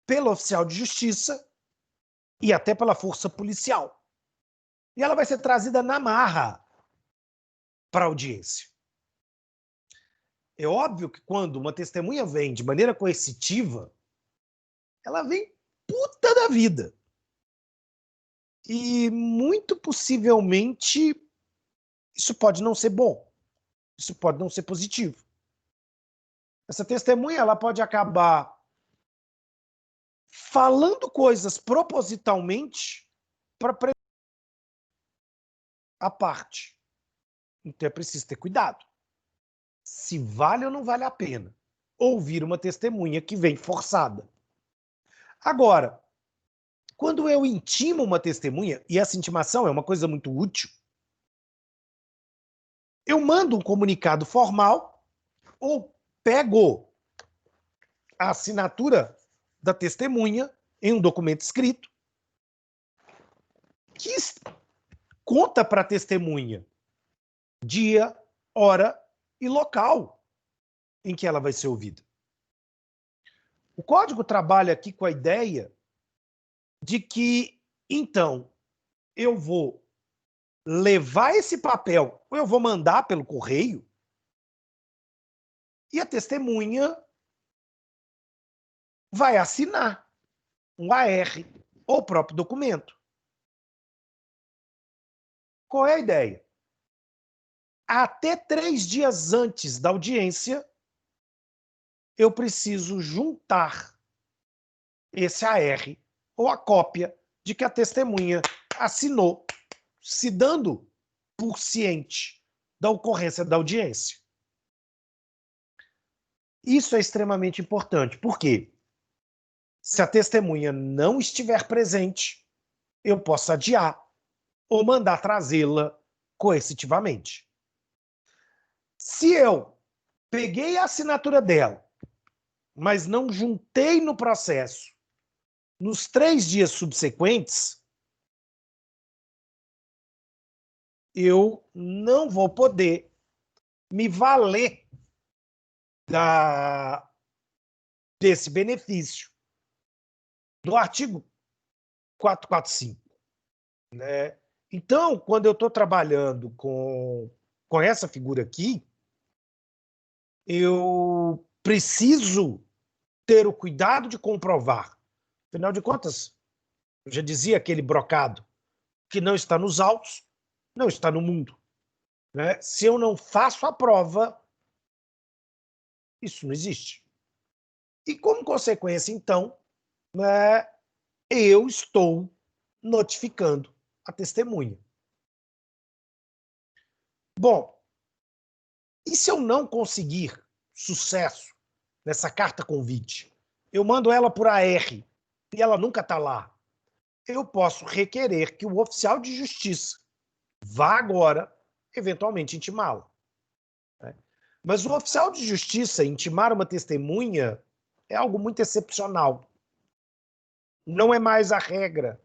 pelo oficial de justiça e até pela força policial. E ela vai ser trazida na marra para a audiência. É óbvio que quando uma testemunha vem de maneira coercitiva, ela vem puta da vida. E muito possivelmente isso pode não ser bom. Isso pode não ser positivo. Essa testemunha ela pode acabar falando coisas propositalmente para a parte. Então é preciso ter cuidado. Se vale ou não vale a pena ouvir uma testemunha que vem forçada. Agora, quando eu intimo uma testemunha, e essa intimação é uma coisa muito útil, eu mando um comunicado formal ou pego a assinatura da testemunha em um documento escrito que conta para a testemunha dia, hora e local em que ela vai ser ouvida. O código trabalha aqui com a ideia de que, então, eu vou levar esse papel, ou eu vou mandar pelo correio, e a testemunha vai assinar um AR ou o próprio documento. Qual é a ideia? Até 3 dias antes da audiência, eu preciso juntar esse AR ou a cópia de que a testemunha assinou, se dando por ciente da ocorrência da audiência. Isso é extremamente importante. Por quê? Se a testemunha não estiver presente, eu posso adiar ou mandar trazê-la coercitivamente. Se eu peguei a assinatura dela, mas não juntei no processo nos 3 dias subsequentes, eu não vou poder me valer desse benefício do artigo 445. Né? Então, quando eu estou trabalhando com essa figura aqui, eu preciso ter o cuidado de comprovar. Afinal de contas, eu já dizia aquele brocado, que não está nos autos, não está no mundo. Né? Se eu não faço a prova, isso não existe. E como consequência, então, né, eu estou notificando a testemunha. Bom, e se eu não conseguir sucesso nessa carta convite? Eu mando ela por AR e ela nunca está lá. Eu posso requerer que o oficial de justiça vá agora, eventualmente, intimá-la. Mas o oficial de justiça intimar uma testemunha é algo muito excepcional. Não é mais a regra.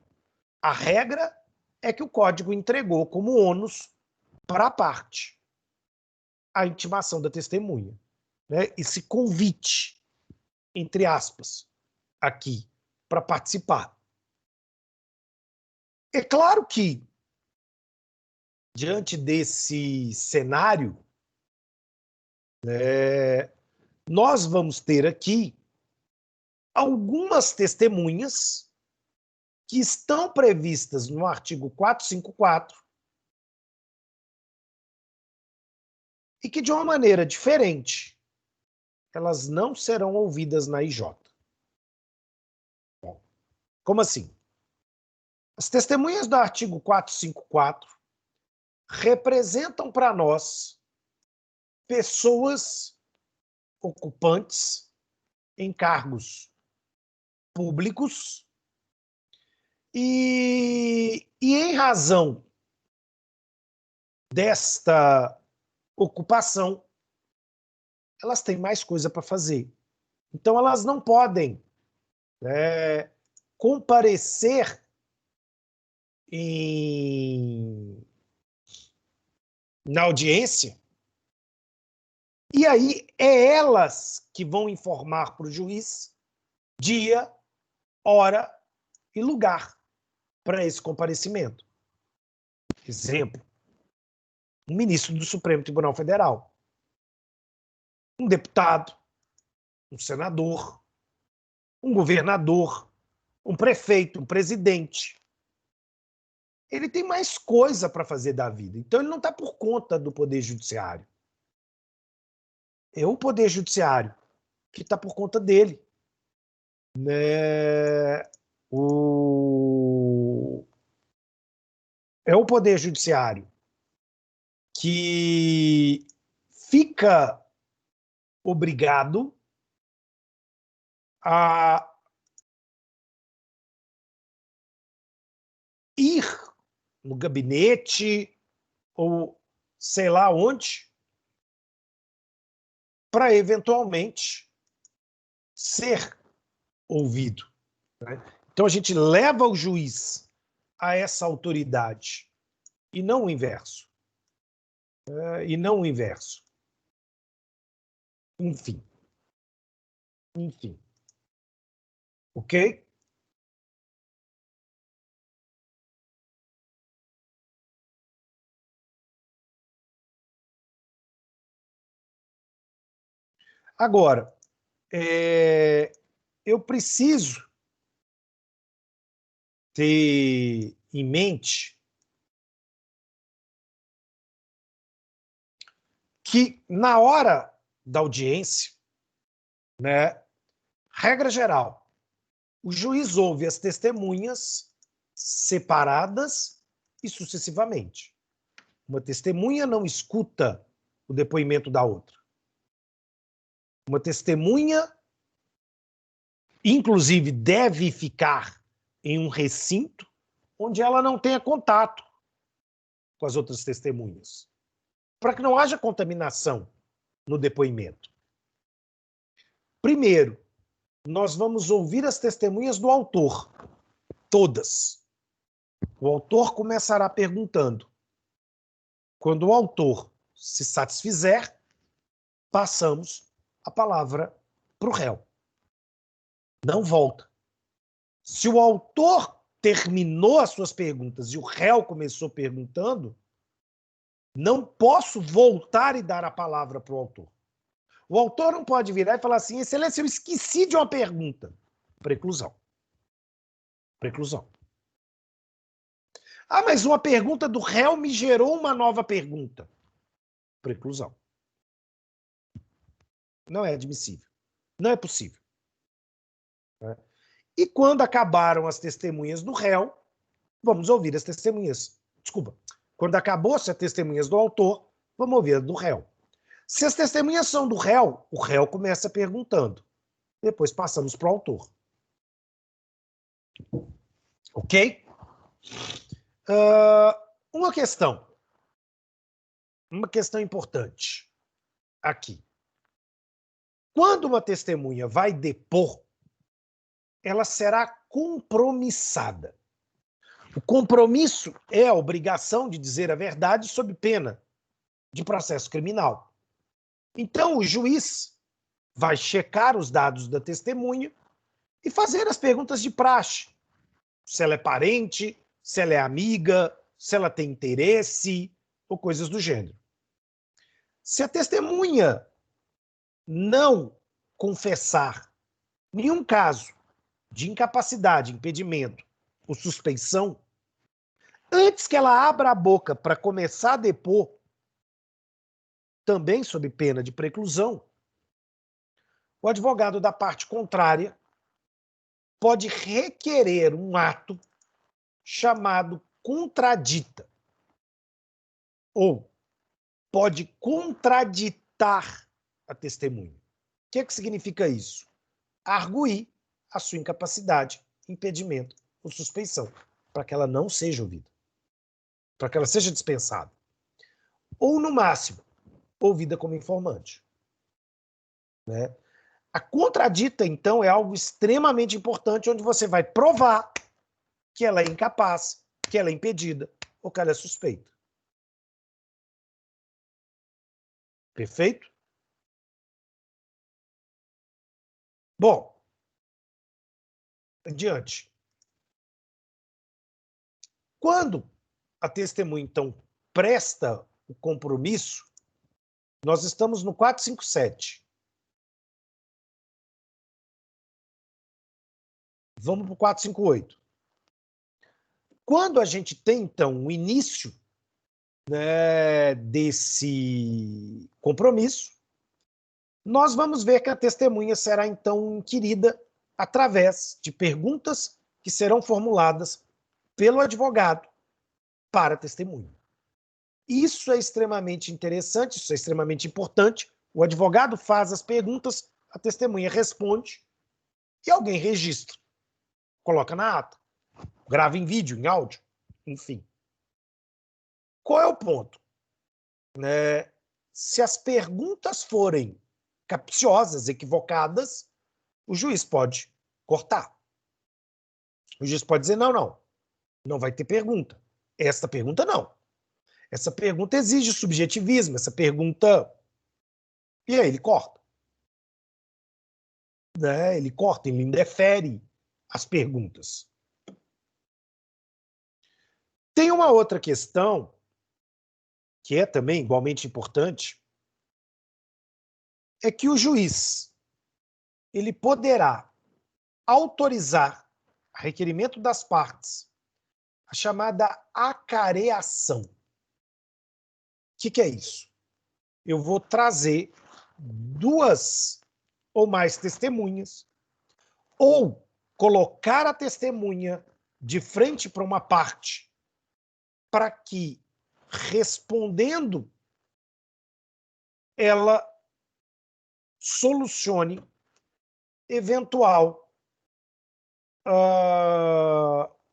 A regra é que o código entregou como ônus para a parte a intimação da testemunha. né, esse convite, entre aspas, aqui, para participar. É claro que, diante desse cenário, nós vamos ter aqui algumas testemunhas que estão previstas no artigo 454 e que, de uma maneira diferente, elas não serão ouvidas na IJ. Como assim? As testemunhas do artigo 454 representam para nós pessoas ocupantes em cargos públicos e em razão desta ocupação, elas têm mais coisa para fazer. Então, elas não podem comparecer na audiência, e aí é elas que vão informar para o juiz dia, hora e lugar para esse comparecimento. Exemplo, um ministro do Supremo Tribunal Federal, um deputado, um senador, um governador, um prefeito, um presidente. Ele tem mais coisa para fazer da vida. Então, ele não está por conta do Poder Judiciário. É o Poder Judiciário que está por conta dele. É o Poder Judiciário que fica obrigado a ir no gabinete ou sei lá onde para eventualmente ser ouvido. Então a gente leva o juiz a essa autoridade e não o inverso. Enfim. Ok? Agora, eu preciso ter em mente que, na hora da audiência, regra geral, o juiz ouve as testemunhas separadas e sucessivamente. Uma testemunha não escuta o depoimento da outra. Uma testemunha, inclusive, deve ficar em um recinto onde ela não tenha contato com as outras testemunhas, para que não haja contaminação no depoimento. Primeiro, nós vamos ouvir as testemunhas do autor, todas. O autor começará perguntando. Quando o autor se satisfizer, passamos a palavra para o réu. Não volta. Se o autor terminou as suas perguntas e o réu começou perguntando, não posso voltar e dar a palavra para o autor. O autor não pode virar e falar assim, excelência, eu esqueci de uma pergunta. Preclusão. Preclusão. Ah, mas uma pergunta do réu me gerou uma nova pergunta. Preclusão. Não é admissível. Não é possível. E quando acabaram as testemunhas do réu, vamos ouvir as testemunhas. Desculpa. Quando acabou-se as testemunhas do autor, vamos ouvir as do réu. Se as testemunhas são do réu, o réu começa perguntando. Depois passamos para o autor. Ok? Uma questão importante aqui. Quando uma testemunha vai depor, ela será compromissada. O compromisso é a obrigação de dizer a verdade sob pena de processo criminal. Então, o juiz vai checar os dados da testemunha e fazer as perguntas de praxe. Se ela é parente, se ela é amiga, se ela tem interesse, ou coisas do gênero. Se a testemunha não confessar nenhum caso de incapacidade, impedimento ou suspeição, antes que ela abra a boca para começar a depor, também sob pena de preclusão, o advogado da parte contrária pode requerer um ato chamado contradita, ou pode contraditar a testemunha. O que significa isso? Arguir a sua incapacidade, impedimento ou suspeição, para que ela não seja ouvida, para que ela seja dispensada. Ou, no máximo, ouvida como informante. Né? A contradita, então, é algo extremamente importante, onde você vai provar que ela é incapaz, que ela é impedida ou que ela é suspeita. Perfeito? Bom, adiante. Quando a testemunha, então, presta o compromisso, nós estamos no 457. Vamos para o 458. Quando a gente tem, então, o início, né, desse compromisso, nós vamos ver que a testemunha será, então, inquirida através de perguntas que serão formuladas pelo advogado para a testemunha. Isso é extremamente interessante, isso é extremamente importante. O advogado faz as perguntas, a testemunha responde e alguém registra, coloca na ata, grava em vídeo, em áudio, enfim. Qual é o ponto? Se as perguntas forem capciosas, equivocadas, o juiz pode cortar. O juiz pode dizer, não vai ter pergunta. Esta pergunta não. Essa pergunta exige subjetivismo, essa pergunta... E aí ele corta. Ele corta, ele indefere as perguntas. Tem uma outra questão, que é também igualmente importante, é que o juiz ele poderá autorizar, a requerimento das partes, a chamada acareação. O que é isso? Eu vou trazer duas ou mais testemunhas, ou colocar a testemunha de frente para uma parte, para que, respondendo, ela solucione eventual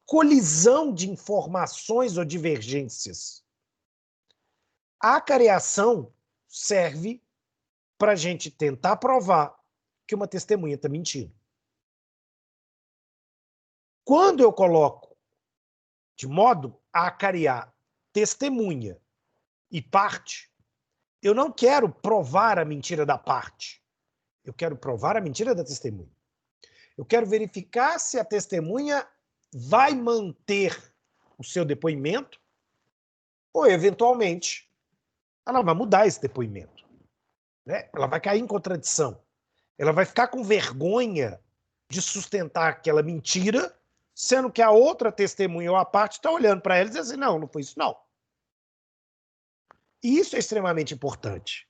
colisão de informações ou divergências. A acareação serve para a gente tentar provar que uma testemunha está mentindo. Quando eu coloco de modo a acarear testemunha e parte, eu não quero provar a mentira da parte. Eu quero provar a mentira da testemunha. Eu quero verificar se a testemunha vai manter o seu depoimento ou, eventualmente, ela vai mudar esse depoimento. Ela vai cair em contradição. Ela vai ficar com vergonha de sustentar aquela mentira, sendo que a outra testemunha ou a parte está olhando para ela e dizendo assim, não foi isso não. E isso é extremamente importante.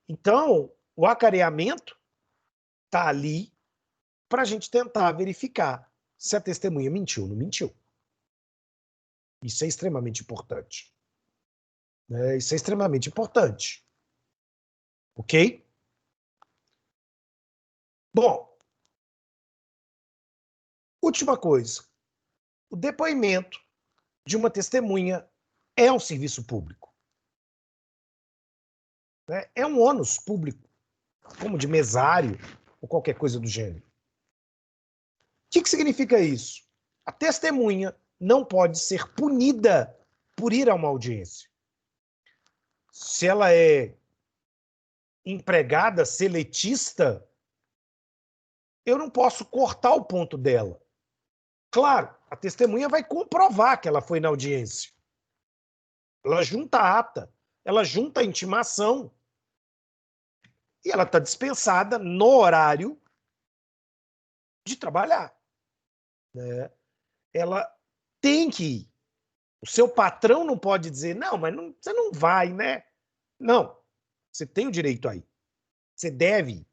Então, o acareamento está ali para a gente tentar verificar se a testemunha mentiu ou não mentiu. Isso é extremamente importante. Isso é extremamente importante. Ok? Bom, última coisa. O depoimento de uma testemunha é um serviço público. É um ônus público, como de mesário ou qualquer coisa do gênero. O que significa isso? A testemunha não pode ser punida por ir a uma audiência. Se ela é empregada seletista, eu não posso cortar o ponto dela. Claro, a testemunha vai comprovar que ela foi na audiência. Ela junta a ata, ela junta a intimação e ela está dispensada no horário de trabalhar. Né? Ela tem que ir. O seu patrão não pode dizer, não, mas não, você não vai, né? Não, você tem o direito aí. Você deve ir.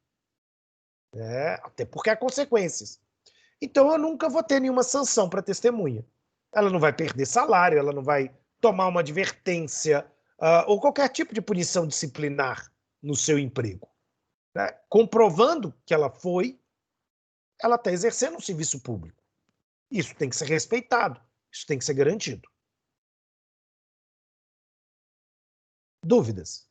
Até porque há consequências. Então eu nunca vou ter nenhuma sanção para testemunha. Ela não vai perder salário, ela não vai tomar uma advertência ou qualquer tipo de punição disciplinar no seu emprego. Né? Comprovando que ela foi, ela está exercendo um serviço público. Isso tem que ser respeitado, isso tem que ser garantido. Dúvidas?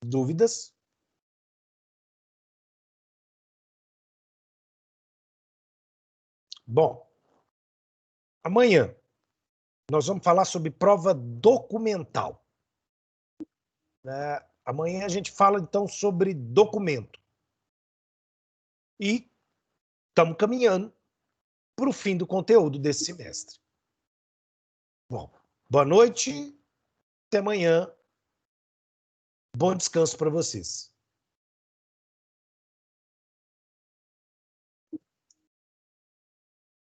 Dúvidas? Bom, amanhã nós vamos falar sobre prova documental. Amanhã a gente fala então sobre documento. E estamos caminhando para o fim do conteúdo desse semestre. Bom, boa noite, até amanhã. Bom descanso para vocês.